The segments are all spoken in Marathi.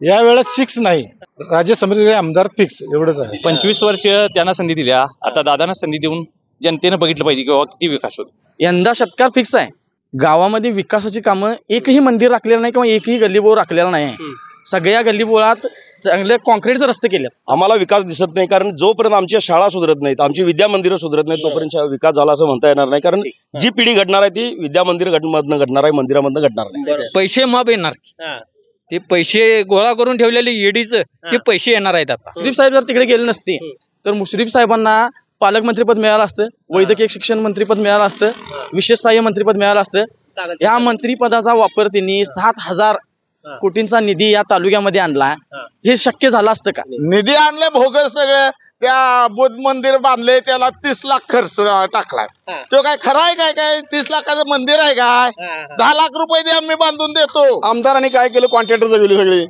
यावेळेस फिक्स नाही. राज्य समितीचे आमदार फिक्स एवढंच आहे. 25 वर्ष त्यांना संधी दिल्या, आता दादांना संधी देऊन जनतेनं बघितलं पाहिजे की बाबा किती विकास होतो. यंदा षटकार फिक्स आहे. गावामध्ये विकासाची कामं एकही मंदिर राखलेलं नाही किंवा एकही गल्लीबोळ राखलेला नाही. सगळ्या गल्लीबोळात चांगले कॉन्क्रीटचे रस्ते केले. आम्हाला विकास दिसत नाही, कारण जोपर्यंत आमच्या शाळा सुधरत नाहीत, आमची विद्या मंदिरं सुधरत नाहीत, तोपर्यंत विकास झाला असं म्हणता येणार नाही. कारण जी पिढी घडणार आहे ती विद्या मधनं घडणार आहे, मंदिरामधनं घडणार नाही. पैसे माप येणार, ते पैसे गोळा करून ठेवलेले ईडीचं ते पैसे येणार आहेत. आता मुश्रीफ साहेब जर तिकडे गेले नसते तर मुश्रीफ साहेबांना पालकमंत्रीपद मिळालं असतं, वैद्यकीय शिक्षण मंत्रीपद मिळालं असतं, विशेष सहाय्य मंत्रीपद मिळालं असतं. या मंत्रीपदाचा वापर त्यांनी 7,000 कोटींचा निधी या तालुक्यामध्ये आणला. हे शक्य झालं असतं का? निधी आणले भोगस सगळं. त्या बुद्ध मंदिर बांधले, त्याला 30 लाख खर्च टाकलाय. तो काय खरा आहे काय? 30 लाखाचं मंदिर आहे काय? 10 लाख रुपये दे, आम्ही बांधून देतो. आमदारांनी काय केलं? कॉन्ट्रॅक्टर जगवले सगळे.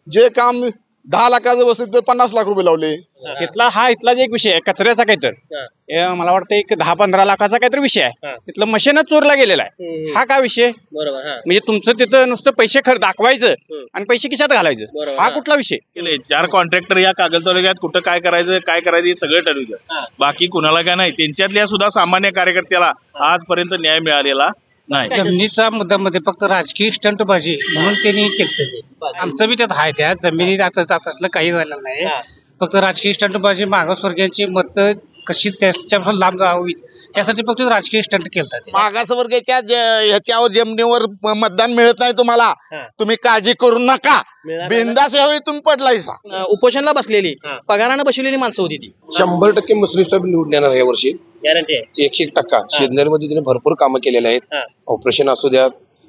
जे काम 10 लाखाचं बसले तर 50 लाख रुपये लावले. इथला जे एक विषय आहे कचऱ्याचा काहीतरी, मला वाटतं एक 10-15 लाखाचा काहीतरी विषय आहे. तिथलं मशीनच चोरला गेलेला आहे. हा काय विषय? म्हणजे तुमचं तिथं नुसतं पैसे दाखवायचं आणि पैसे खिशात घालायचं, हा कुठला विषय? 4 कॉन्ट्रॅक्टर या कागल तालुक्यात कुठं काय करायचं हे सगळं ठरवलं. बाकी कुणाला काय नाही. त्यांच्यातल्या सुद्धा सामान्य कार्यकर्त्याला आजपर्यंत न्याय मिळालेला नाही. जमिनीचा मुद्द्यामध्ये फक्त राजकीय स्टंटबाजी म्हणून त्यांनी केलं. ते आमचं बी त्यात आहे. त्या जमिनीत असलं काही झालं नाही. फक्त राजकीय स्टंटबाजी, मागासवर्गीयांची मत कशी त्याच्यापासून लांब जावी यासाठी फक्त राजकीय स्टंट केलतात. मागासवर्गाच्या ह्याच्यावर जमिनीवर मतदान मिळत नाही तुम्हाला, तुम्ही काळजी करू नका. बिंदास यावेळी तुम्ही पडलायसा. उपोषणला बसलेली, पगारानं बसवलेली माणसं होती ती. 100% मुश्रीफ साहेब निवडून येणार या वर्षी. 100%. शेतकऱ्यांमध्ये तिने भरपूर कामं केलेले आहेत. ऑपरेशन असू द्या,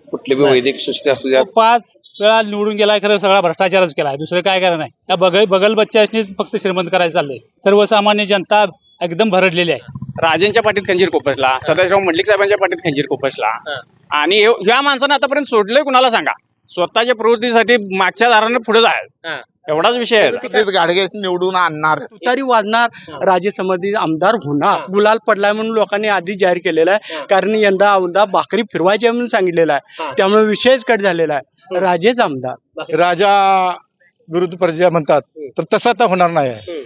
कुठले बी वैद्यकीय सुविधा असू द्या. 5 वेळा निवडून गेलाय, खरं सगळा भ्रष्टाचारच केलाय, दुसरं काय करा नाही. त्या बगल बच्चासनी फक्त श्रीमंत करायचं चाललंय. सर्वसामान्य जनता एकदम भरडलेली आहे. राजेंच्या पाठीत खंजीर कोपसला, सदाशिवराव मंडलिक साहेबांच्या पाठीत खंजीर कोपसला, आणि या माणसानं आतापर्यंत सोडलंय कुणाला सांगा? स्वतःच्या प्रवृत्तीसाठी मागच्या दारानं पुढे जायला, एवढाच विषय आहे. गाडगे निवडून आणणार, तुतारी वाजणार, राज्य समिती आमदार होणार. गुलाल पडलाय म्हणून लोकांनी आधी जाहीर केलेला आहे. कारण यंदा आमदार भाकरी फिरवायची म्हणून सांगितलेला आहे. त्यामुळे विषयच कट झालेला आहे. राजेच आमदार. राजा विरुद्ध प्रजा म्हणतात, तर तसं आता होणार नाही.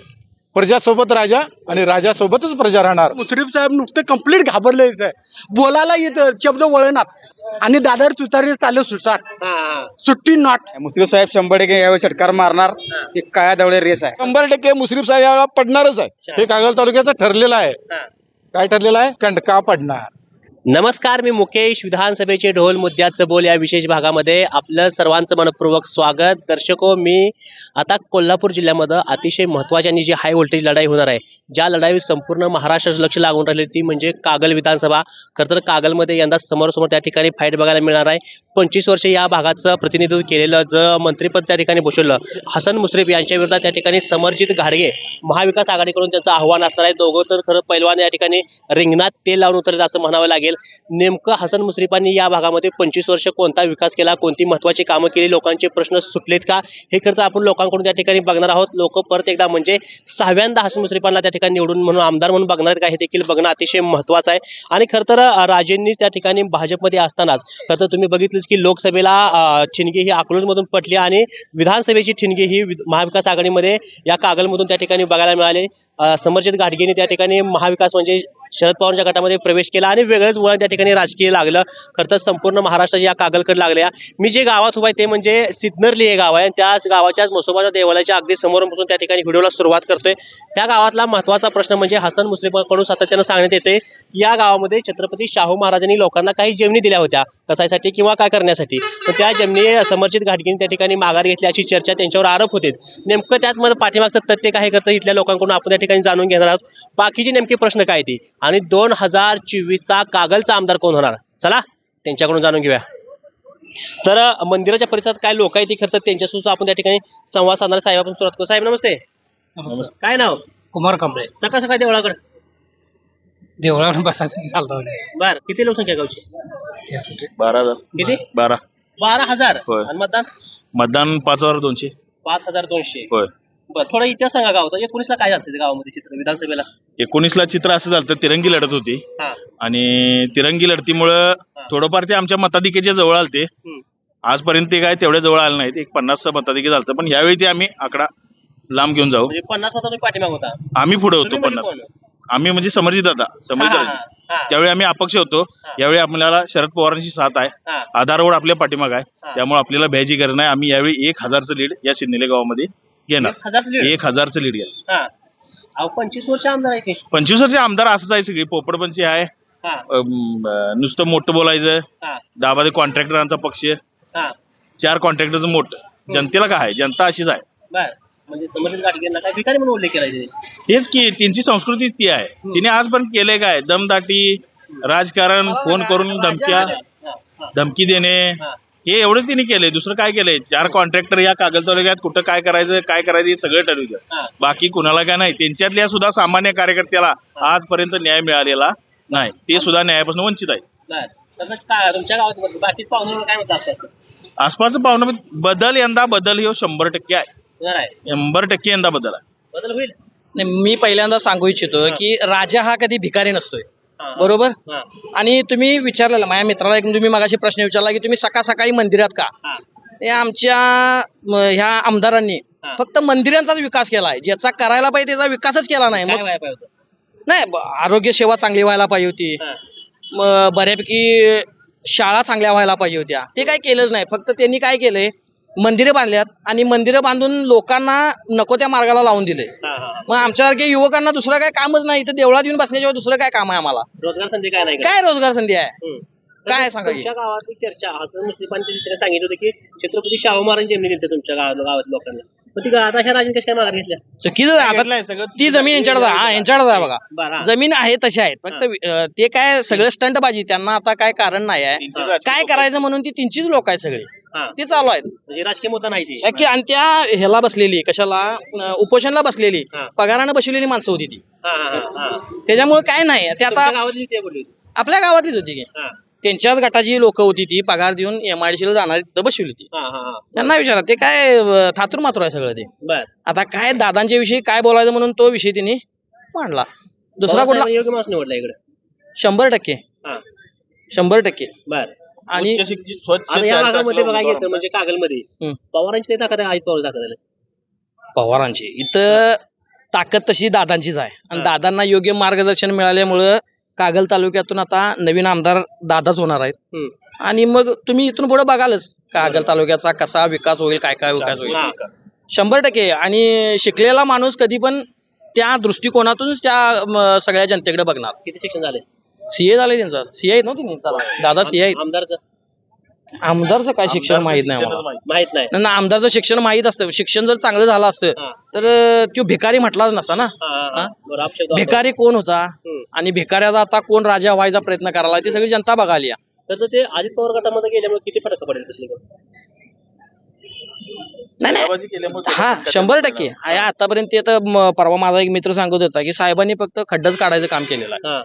प्रजासोबत राजा आणि राजासोबतच प्रजा राहणार. मुश्रीफ साहेब नुकतं कंप्लीट घाबरलेच आहे. बोलायला येतं, शब्द वळणार. आणि दादर तुतारी चालू सुट्टी नॉट. मुश्रीफ साहेब 100% यावेळी षटकार मारणार. हे काळ्या दवळे रेस आहे. 100% मुश्रीफ साहेब यावेळेला पडणारच आहे. हे कागल तालुक्याचं ठरलेलं आहे. काय ठरलेलं आहे? कंडका पडणार. नमस्कार, मी मुकेश. विधानसभेचे ढोल मुद्द्याचं बोल या विशेष भागामध्ये आपलं सर्वांचं मनपूर्वक स्वागत. दर्शको, मी आता कोल्हापूर जिल्ह्यामध्ये अतिशय महत्त्वाची आणि जी हाय व्होल्टेज लढाई होणार आहे, ज्या लढाईवर संपूर्ण महाराष्ट्राचं लक्ष लागून राहिली, ती म्हणजे कागल विधानसभा. खरं तर कागलमध्ये यंदा समोरासमोर त्या ठिकाणी फाईट बघायला मिळणार आहे. 25 वर्ष या भागाचं प्रतिनिधित्व केलेलं जे मंत्रिपद त्या ठिकाणी भूषवलं हसन मुश्रीफ यांच्या विरोधात त्या ठिकाणी समरजित घाडगे महाविकास आघाडीकडून त्यांचं आव्हान असणार आहे. दोघं तर खरं पैलवान या ठिकाणी रिंगणात तेल लावून उतरले असं म्हणावं लागेल. नेमकं हसन मुश्रीफांनी या भागामध्ये 25 वर्ष कोणता विकास केला, कोणती महत्वाची कामं केली, लोकांचे प्रश्न सुटलेत का, हे खरं तर आपण लोकांकडून त्या ठिकाणी बघणार आहोत. लोक परत एकदा म्हणजे 6व्यांदा हसन मुश्रीफांना त्या ठिकाणी निवडून म्हणून आमदार म्हणून बघणार आहेत का, हे देखील बघणं अतिशय महत्वाचं आहे. आणि खरं तर राजेंनी त्या ठिकाणी भाजपमध्ये असतानाच खरं तर तुम्ही बघितलंच की लोकसभेला ठिणगी ही अकलूजमधून पटली आणि विधानसभेची ठिणगी ही महाविकास आघाडीमध्ये या कागलमधून त्या ठिकाणी बघायला मिळाले. समरजित घाटगेंनी त्या ठिकाणी महाविकास म्हणजे शरद पवारांच्या गटामध्ये प्रवेश केला आणि वेगळंच वळण त्या ठिकाणी राजकीय लागलं. खरं तर संपूर्ण महाराष्ट्राच्या या कागलकडे लागल्या. मी जे गावात उभा आहे ते म्हणजे सिद्नर्ली हे गाव आहे. त्याच गावाच्याच म्हसोबाच्या देवालयाच्या अगदी समोरून त्या ठिकाणी व्हिडिओला सुरुवात करतोय. त्या गावातला महत्वाचा प्रश्न म्हणजे हसन मुश्रीफांकडून सातत्यानं सांगण्यात येते की या गावामध्ये छत्रपती शाहू महाराजांनी लोकांना काही जमिनी दिल्या होत्या कसायसाठी किंवा काय करण्यासाठी, तर त्या जमिनी समरजित घाटगेंनी त्या ठिकाणी माघार घेतली अशी चर्चा त्यांच्यावर आरोप होते. नेमकं त्यात मध्ये पाठीमागचं तथ्य काय करतं इथल्या लोकांकडून आपण त्या ठिकाणी जाणून घेणार आहोत. बाकीचे नेमके प्रश्न काय ती आणि 2024चा कागलचा आमदार कोण होणार, चला त्यांच्याकडून जाणून घेऊया. तर मंदिराच्या परिसरात काय लोक आहेत ती खरं तर त्यांच्यासोबत आपण त्या ठिकाणी संवाद साधणार. साहेब आपण सुरुवात करू. साहेब नमस्ते. काय नाव? कुमार कांबळे. सकाळ सकाळ देवळाकडे देवळावर बसायसाठी चालतो. बर, किती लोकसंख्या गावची? 12,000. किती? 12,000. आणि मतदान 5,200. 5,200. होय. बर, थोडा इतिहास सांगा गावाचा. 19ला काय झालं गावामध्ये चित्र विधानसभेला? 19ला चित्र असं झालं, तिरंगी लढत होती आणि तिरंगी लढतीमुळं थोडंफार ते आमच्या मताधिकेच्या जवळ आलते. आजपर्यंत ते काय तेवढ्या जवळ आलं नाहीत, एक 50 मताधिक्य झालं, पण यावेळी ते आम्ही आकडा लांब घेऊन जाऊ. म्हणजे 50 मतांनी पाठीमाग होता. आम्ही पुढे होतो तुम्ही म्हणजे 50. कोण? आम्ही म्हणजे समर्जित दादा हा. त्यावेळी आम्ही अपक्ष होतो. यावेळी आपल्याला शरद पवारांची साथ आहे, हा. आधारवर आपल्या पाठीमाग आहे, हा. त्यामुळे आपल्याला भ्यायची गरज नाही. आम्ही यावेळी 1000चं लीड या सिन्नले गावामध्ये घेणार. 1000चं लीड घ्या. हा. अहो 25 वर्ष आमदार आहे की. 25 वर्ष आमदार असंच आहे, सगळी पोपडपंची आहे. हा. नुसतं मोठं बोलायचं. हा. 10 कॉन्ट्रॅक्टरांचा पक्ष, हा. 4 कॉन्ट्रॅक्टरचं मोठं. जनतेला काय आहे, जनता अशीच आहे. बर म्हणजे समर्जित गाडगेंना काय भिकारी म्हणून उल्लेख केला तिने. तेच की त्यांची संस्कृती ती आहे. तिने आजपर्यंत केलंय काय, दमदाटी, राजकारण, फोन करून धमकी देणे, हे एवढंच तिने केलंय. दुसरं काय केलंय? 4 कॉन्ट्रॅक्टर या कागल तालुक्यात कुठं काय करायचं हे सगळं ठरवलं. बाकी कुणाला काय नाही. त्यांच्यातल्या सुद्धा सामान्य कार्यकर्त्याला आजपर्यंत न्याय मिळालेला नाही. ते सुद्धा न्यायापासून वंचित आहे. बर काय तुमच्या गावात बाकीच पाहुणे काय म्हणतात आसपास? आसपासचं पाहुणं बदल, यंदा बदल हे 100% आहे. 100% यंदा बदल आहे. बदल होईल. नाही, मी पहिल्यांदा सांगू इच्छितो की राजा हा कधी भिकारी नसतोय, बरोबर. आणि तुम्ही विचारलेलं माझ्या मित्राला, एक तुम्ही मगाशी प्रश्न विचारला की तुम्ही सकाळी मंदिरात का. ते आमच्या ह्या आमदारांनी फक्त मंदिरांचाच विकास केलाय, ज्याचा करायला पाहिजे त्याचा विकासच केला नाही. मग नाही, आरोग्य सेवा चांगली व्हायला पाहिजे होती, बऱ्यापैकी शाळा चांगल्या व्हायला पाहिजे होत्या, ते काय केलंच नाही. फक्त त्यांनी काय केलंय, मंदिरं बांधल्यात आणि मंदिरं बांधून लोकांना नको त्या मार्गाला लावून दिले. मग आमच्यासारख्या युवकांना दुसरं काय कामच नाही, तर देवळात येऊन बसण्याशिवाय दुसरं काय काम आहे आम्हाला? रोजगार संधी काय नाही. काय रोजगार संधी आहे? काय सांगा? तुमच्या गावातली चर्चा मुस्लिमांनी सांगितलं होतं की छत्रपती शाहू महाराज जमिनी दिली तुमच्या गावात लोकांना, पण ती आता ह्या राजांनी कशा काय माघार घेतल्या? चुकीचं आता ती जमीन यांच्याकडे आहे बघा. जमीन आहे तशी आहेत, फक्त ते काय सगळं स्टंटबाजी. त्यांना आता काय कारण नाही आहे, काय करायचं म्हणून ती त्यांचीच लोक आहेत सगळे, ते चालू आहेत. म्हणजे राजकीय मुद्दा नाही. आणि त्या ह्याला बसलेली, कशाला उपोषणला बसलेली, पगारानं बसवलेली माणसं होती ती. त्याच्यामुळे काय नाही. ते आता आपल्या गावातलीच होती की, त्यांच्याच गटाची लोक होती ती, पगार देऊन MIDC ला जाणारी तिथं बसवली होती. त्यांना विचारा, ते काय थातूर मातूर आहे सगळं ते. आता काय दादांच्या विषयी काय बोलायचं म्हणून तो विषय तिने मांडला. दुसरा कुठला योग्य माणूस निवडला इकडे? 100%. बर. आणि या भागामध्ये बघायला गेलं म्हणजे कागलमध्ये पवारांची ताकद आहे, ताकद पवारांची इथं ताकद तशी दादांचीच आहे. आणि दादांना योग्य मार्गदर्शन मिळाल्यामुळं कागल तालुक्यातून आता नवीन आमदार दादाच होणार आहेत. आणि मग तुम्ही इथून पुढे बघालच कागल तालुक्याचा कसा विकास होईल, काय विकास होईल. 100%. आणि शिकलेला माणूस कधी पण त्या दृष्टिकोनातून त्या सगळ्या जनतेकडे बघणार. किती शिक्षण झाले? CA झाले त्यांचा. CA आहेत नव्हती दादा, CA आहेत. आमदारचं काय शिक्षण माहित नाही मला. माहित नाही. आमदारचं शिक्षण माहित असतं. शिक्षण जर चांगलं झालं असतं तर तो भिकारी म्हटलाच नसता ना. भिकारी कोण होता आणि भिकाऱ्याचा आता कोण राजा व्हायचा प्रयत्न करायला, ती सगळी जनता बघाली. तर ते अजित पवार गटामध्ये गेल्यामुळे किती फरक पडेल नाही. हा 100%. आतापर्यंत ते तर परवा माझा एक मित्र सांगत होता की साहेबांनी फक्त खड्डाच काढायचं काम केलेलं आहे.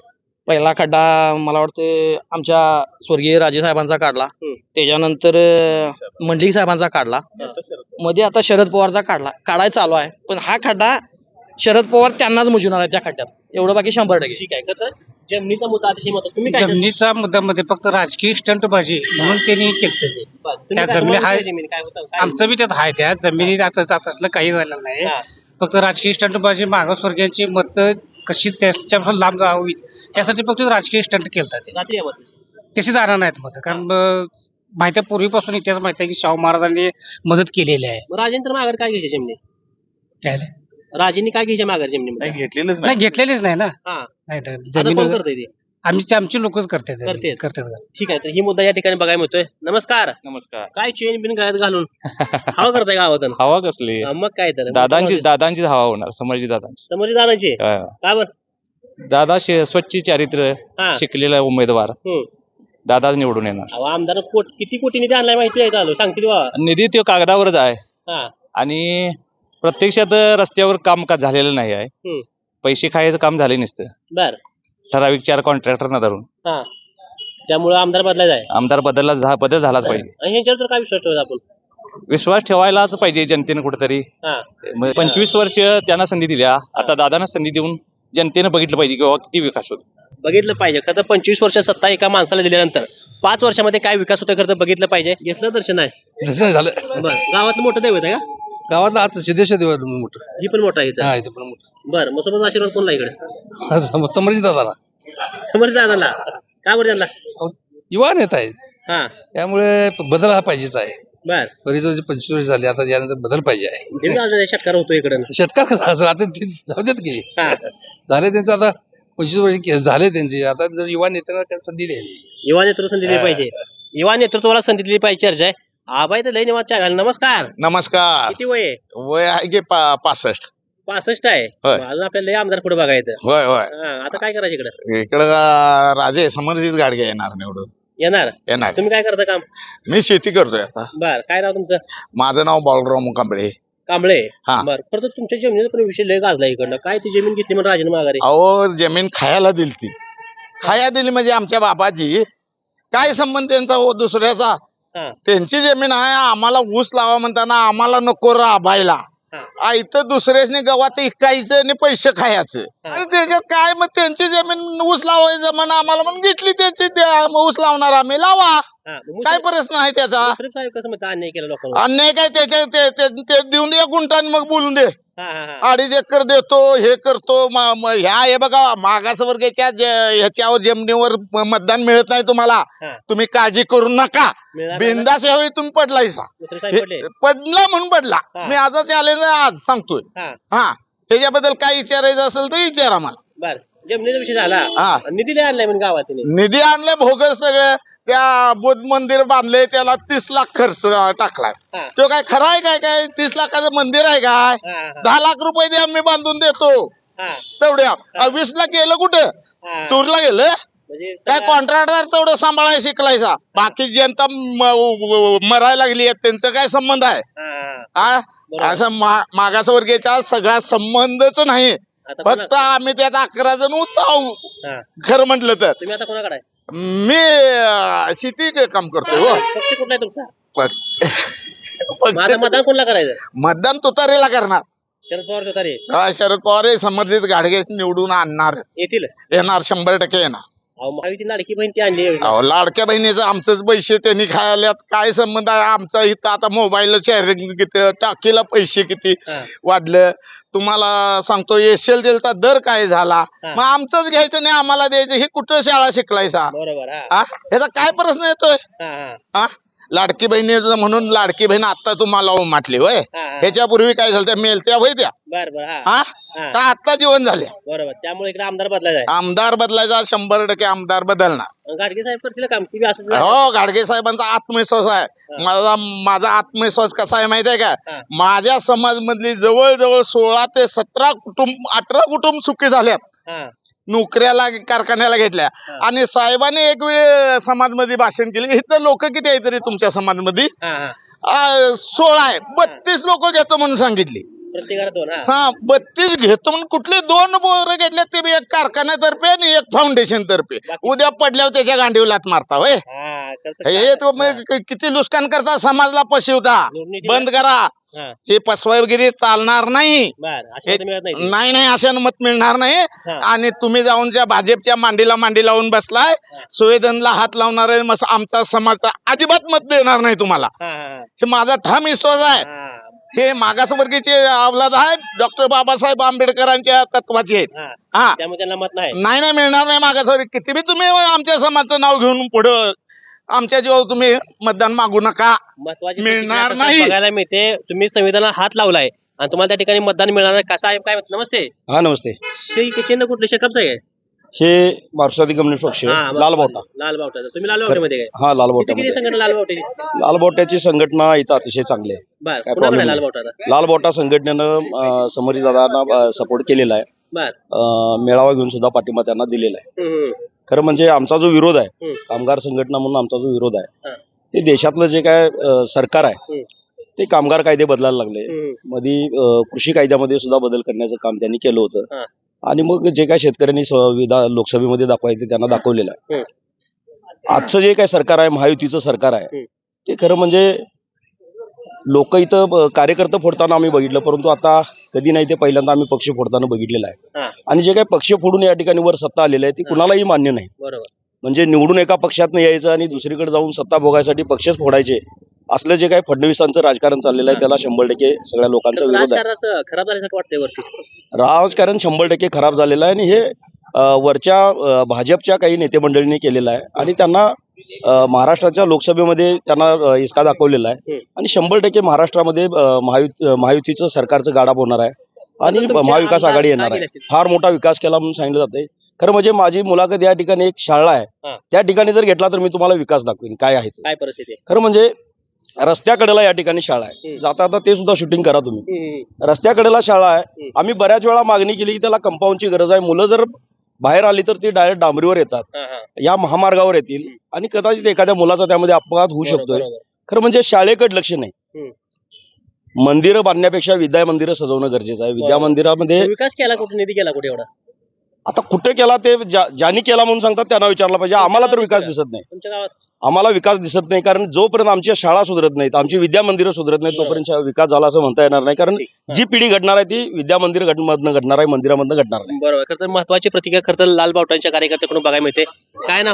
पहिला खड्डा मला वाटतं आमच्या स्वर्गीय राजे साहेबांचा काढला, त्याच्यानंतर मंडलिक साहेबांचा काढला, मध्ये आता शरद पवारचा काढायचा चालू आहे. पण हा खड्डा शरद पवार त्यांनाच मुजवणार आहे त्या खड्ड्यात, एवढं. बाकी 100%. ठीक आहे. जमिनीचा मुद्दा अतिशय महत्त्वाचा. तुम्ही काय जमिनीचा मुद्द्यामध्ये फक्त राजकीय स्टंटबाजी म्हणून त्यांनी केलं ते. त्या जमिनी आमचं बी त्यात आहे. त्या जमिनीत आता असलं काही झालं नाही. फक्त राजकीय स्टंटबाजी, मागासवर्गीयांची मतं कशी त्याच्यापासून लांब जावी यासाठी फक्त राजकीय स्टंट केलतात. तशी जाणार नाहीत मत, कारण माहिती पूर्वीपासून इतिहास माहिती आहे की शाहू महाराजांनी मदत केलेली आहे. राजेंद्र माघार काय घ्यायची जमिनी? राजेंनी काय घ्यायच्या माघार जमिनी? घेतलेलंच नाही, घेतलेलीच नाही ना. नाही जमीन करते आमची लोकच करतात. ठीक आहे. तर ही मुद्दा या ठिकाणी बघायला मिळतोय. नमस्कार. काय चेन बिन गळ्यात घालून हवा करताय गावातून? हवा कसली? मग काय तर दादांची हवा होणार, समर्जित दादांची. काय बरं? दादा स्वच्छ चारित्र्य, शिकलेला उमेदवार, दादा निवडून येणार. आमदार किती कोटी निधी आणलाय माहिती आहे का? सांगतील. निधी तो कागदावरच आहे आणि प्रत्यक्षात रस्त्यावर काम झालेलं नाही आहे. पैसे खायचं काम झाले नसतं. बर. ठराविक 4 कॉन्ट्रॅक्टरना धरून. त्यामुळे आमदार बदलायचा आहे. आमदार बदल झालाच पाहिजे. आणि ह्यांच्यावर तर काय विश्वास ठेवायचा आपण? विश्वास ठेवायलाच पाहिजे जनतेने कुठेतरी. 25 वर्ष त्यांना संधी दिल्या, आता दादांना संधी देऊन जनतेने बघितलं पाहिजे की बाबा किती विकास होतो. बघितलं पाहिजे. खरं 25 वर्ष सत्ता एका माणसाला दिल्यानंतर 5 वर्षामध्ये काय विकास होतोय खरं तर बघितलं पाहिजे. घेतलं दर्शन आहे दर्शन झालं बरं. गावातलं मोठं दैवत आहे का? गावातला आता सिद्धेश्वर देव मोठं ही पण मोठं आहे इथं. हा इथं पण मोठं बरं मग सोबत आशीर्वाद कोणला इकडे? समर्जित दादाला समर्थ दादाला का बरं त्यांना? युवा नेता आहे हा त्यामुळे बदल हा पाहिजेच आहे. बर बरीच 25 वर्ष झाली आता यानंतर बदल पाहिजे आहे. षटकार होतो इकडे. षटकार कसं आता ते जाऊ देत की हा. झाले त्यांचं आता 25 वर्ष झाले त्यांचे आता जर युवा नेत्यांना काय संधी द्यावी. युवा नेतृत्व संधी दिली पाहिजे. युवा नेतृत्वाला संधी दिली पाहिजे चर्चा आहे. आबाई तर लय निवांत चहा घाल. नमस्कार. नमस्कार. किती वय आहे? वय आहे की 65. 65 आहे. होय. अजून आपल्याला लय आमदार पुढे बघायचं. होय होय. आता काय करायचं इकडे? इकडं राजे समरजित गाडगे येणार निवडून. येणार. येणार. तुम्ही काय करता काम? मी शेती करतोय आता. बर काय नाव तुमचं? माझं नाव बाळूराव कांबळे. कांबळे. हा. बर खरं तर तुमच्या जमिनीचा पण विषय लय गाजला इकडनं. काय ती जमीन घेतली म्हणून राजीनामा माघारी? अहो जमीन खायला दिलती. खाया दिली म्हणजे आमच्या बापाची काय संबंध त्यांचा हो दुसऱ्याचा? हा. त्यांची जमीन आहे आम्हाला ऊस लावा म्हणताना आम्हाला नको राबायला. हा. इथं दुसऱ्याने गव्हात इकायचं आणि पैसे खायचं. हा. आणि त्याच्यात काय मग त्यांची जमीन ऊस लावायचं म्हणून आम्हाला म्हणून घेतली त्यांची मग ऊस लावणार आम्ही लावा. हा. मग काय प्रश्न आहे त्याचा? मुश्रीफ साहेब कसं म्हणतात अन्याय केला लोकांना? अन्याय काय त्याच्या ते देऊन दे गुंठाने मग बोलून दे. हा हा हा 2.5 एकर देतो हे करतो ह्या हे बघा मागासवर्गाच्या ह्याच्यावर जमिनीवर मतदान मिळत नाही तुम्हाला. हा. तुम्ही काळजी करू नका. मिळणार नाही ना? बिंदास यावेळी तुम्ही पडलायसा. मुश्रीफ साहेब पडले. पडला म्हणून पडला. हा. मी आता चॅलेंज आज सांगतोय. हा हा त्याच्याबद्दल काय विचारायचं असेल तर विचारा मला. बर जमिनीचा विषय झाला. हा. निधी द्यायला आणलाय म्हणून गावात तिने. निधी आणले भोगस सगळं. त्या बुद्ध मंदिर बांधले त्याला 30 लाख खर्च टाकलाय. हा. तो काय खरा आहे काय 30 लाखाचं मंदिर आहे काय? हा, हा, 10 लाख रुपये द्या मी बांधून देतो हा, तेवढ्या. 20 लाख गेलं कुठं? हा. चोरला गेलं. म्हणजे काय सगळ्या- कॉन्ट्रॅक्टर तेवढं सांभाळायला शिकलायचा. बाकी जनता मरायला लागली आहे त्यांचा काय संबंध आहे? हा, हा. हा बरोबर. असं मागासवर्गीयाचा सगळा संबंधच नाही. आता फक्त आम्ही त्यात 11 जण होतो हा. खरं म्हटलं तर. तुम्ही आता कोणाकडे आहे? मी शेती काम करतोय हो. पक्ष कुठला आहे तुमचा? पण माझं मतदान कोणाला करायचं? मतदान तुतारीला करणार. शरद पवार तुतारी शरद पवार हे समर्जित गाडगे निवडून आणणार. येतील. येणार 100% येणार. अहो महायुती लाडकी बहीण ती आणली आहे. अहो लाडक्या बहिणीचं आमचंच पैसे त्यांनी खायल्यात काय संबंध आहे आमचा? इथं आता मोबाईल शेअरिंग किती टाकीला पैसे किती हा. वाढलं तुम्हाला सांगतो. एसएलचा दर काय झाला. हा. मग आमचंच घ्यायचं नाही आम्हाला द्यायचं. हे कुठं शाळा शिकलायचा? बरोबर. हा हा ह्याचा काय प्रश्न येतोय? हा हा हा लाडकी बहिणी म्हणून लाडकी बहीण आता तुम्हाला म्हटली होय. हा, हा. ह्याच्यापूर्वी काय झालं त्या मेलत्या होय त्या. बर बर. हा हा हा. का आता जीवन झाले. बरोबर. त्यामुळे इकडे आमदार बदलायचा आहे. आमदार बदलायचा 100% आमदार बदलणार. गाडगे साहेब करतील काम ती बी असंच. हो गाडगे साहेबांचा आत्मविश्वास आहे. माझा आत्मविश्वास कसा आहे माहिती आहे का? हा. माझ्या समाज मधली जवळजवळ 16 ते 17 कुटुंब 18 कुटुंब सुखी झाल्यात. हा नोकऱ्याला कारखान्याला घेतल्या. हा. आणि साहेबांनी एक वेळ समाजमध्ये भाषण केले. इथं लोक किती आहे तरी तुमच्या समाजमध्ये? हा हा 16 आहे. 32 लोक घेतो म्हणून सांगितली. प्रत्येकाला 2. हा हा 32 घेतो म्हणून कुठले 2 बोर घेतले ते बी एक कारखान्यातर्फे आणि एक फाउंडेशन तर्फे. बाकी- उद्या पडल्यावर त्याच्या गांडीवर लात मारता होय. हा करतं हे का? तो मग किती नुकसान करता समाजला फसवता. दुर्नीती- बंद करा. हा हे फसवागिरी चालणार नाही. बर अशी मिळत नाही ती. नाही नाही अशानं मत मिळणार नाही. हा. आणि तुम्ही जाऊन ज्या भाजपच्या मांडीला मांडी लावून बसलाय सुवेदनला हात लावणार आमचा समाज अजिबात मत देणार नाही तुम्हाला. हा हा हे माझा ठाम विश्वास आहे. हा हे मागासवर्गीचे अवलाद आहेत. डॉक्टर बाबासाहेब आंबेडकरांच्या तत्वाचे आहेत. हा हा त्यामुळे त्यांना मत नाही. नाही नाही मिळणार नाही मागासवर्गीय. किती बी तुम्ही आमच्या समाजाचं नाव घेऊन पुढं आमच्या जीवावर तुम्ही मतदान मागू नका. महत्वाची मिळणार प्रतिक्रिया नाही. बघायला मिळते. तुम्ही संविधानाला हात लावलाय आणि तुम्हाला त्या ठिकाणी मतदान मिळणार नाही. कसं आहे काय नमस्ते. हा नमस्ते. चिन्ह कुठले शेकअपचं आहे? हे मार्क्सवादी कम्युनिस्ट पक्ष हा, आहे. लालबावटा. लालबावटा. तुम्ही लालबावट्यामध्ये काय? हा किती लालबावट्यामध्ये. संघटना लालबावट्याची? लालबावट्याची संघटना इथं अतिशय चांगली आहे. बर काय कुणाकडे प्रॉब्लेम लालबावटा? लालबावटा संघटनेनं समर्जित दादांना सपोर्ट केलेला आहे. बर मेळावा घेऊन सुद्धा पाठिंबा त्यांना दिलेला आहे. खरं म्हणजे आमचा जो विरोध आहे कामगार संघटना म्हणून आमचा जो विरोध आहे ते देशातलं जे काय सरकार आहे ते कामगार कायदे बदलायला लागले. मध्ये कृषी कायद्यामध्ये सुद्धा बदल करण्याचं काम त्यांनी केलं होतं. आणि मग जे काय शेतकऱ्यांनी लोकसभेमध्ये दाखवायचे त्यांना दाखवलेलं आहे. आजचं जे काय सरकार आहे महायुतीचं सरकार आहे ते खरं म्हणजे लोक इथं कार्यकर्ते फोडताना आम्ही बघितलं परंतु आता कधी नाही ते पहिल्यांदा आम्ही पक्ष फोडताना बघितलेलं आहे. आणि जे काही पक्ष फोडून या ठिकाणी वर सत्ता आलेली आहे ती कुणालाही मान्य नाही. बरोबर. म्हणजे निवडून एका पक्षातनं यायचं आणि दुसरीकडे जाऊन सत्ता भोगायसाठी पक्षच फोडायचे असलं जे काही फडणवीसांचं राजकारण चाललेलं आहे त्याला 100% सगळ्या लोकांचा विरोध आहे. राजकारण असं खराब झाल्यासारखं वाटतंय वरती. राजकारण 100% खराब झालेलं आहे आणि हे वरच्या भाजपच्या काही नेते मंडळींनी केलेलं आहे आणि त्यांना महाराष्ट्राच्या लोकसभेमध्ये त्यांना इसका दाखवलेला आहे आणि 100% महाराष्ट्रामध्ये महायुतीचं सरकारचं गाडा होणार आहे आणि महाविकास आघाडी येणार आहे. फार मोठा विकास केला म्हणून सांगितलं जाते. खरं म्हणजे माझी मुलाखत या ठिकाणी एक शाळा आहे, त्या ठिकाणी जर घेतला तर मी तुम्हाला विकास दाखवेन काय आहे ते. काय परिस्थिती आहे? खरं म्हणजे रस्त्याकडेला या ठिकाणी शाळा आहे, जाता आता ते सुद्धा शूटिंग करा तुम्ही. रस्त्याकडेला शाळा आहे. आम्ही बऱ्याच वेळा मागणी केली की त्याला कंपाऊंडची गरज आहे. मुलं जर बाहेर आली तर ती डायरेक्ट डांबरीवर येतात, या महामार्गावर येतील आणि कदाचित एखाद्या मुलाचा त्यामध्ये अपघात होऊ शकतोय. खरं म्हणजे शाळेकडे लक्ष नाही. मंदिरं बांधण्यापेक्षा विद्या मंदिरं सजवणं गरजेचं आहे. विद्या मंदिरामध्ये विकास केला कुठे, निधी केला कुठे एवढा? आता कुठे केला ते ज्यांनी केला म्हणून सांगतात त्यांना विचारला पाहिजे. आम्हाला तर विकास दिसत नाही. तुमच्या गावात आम्हाला विकास दिसत नाही कारण जोपर्यंत आमच्या शाळा सुधरत नाहीत, आमची विद्या मंदिरं सुधरत नाहीत तोपर्यंत विकास झाला असं म्हणता येणार नाही. कारण जी पिढी घडणार आहे ती विद्या मंदिर मधनं घडणार आहे, मंदिरामधनं घडणार नाही. बरोबर. खरं तर महत्वाची प्रतिक्रिया खरं तर लाल बावटांच्या कार्यकर्त्याकडून बघायला मिळते. काय ना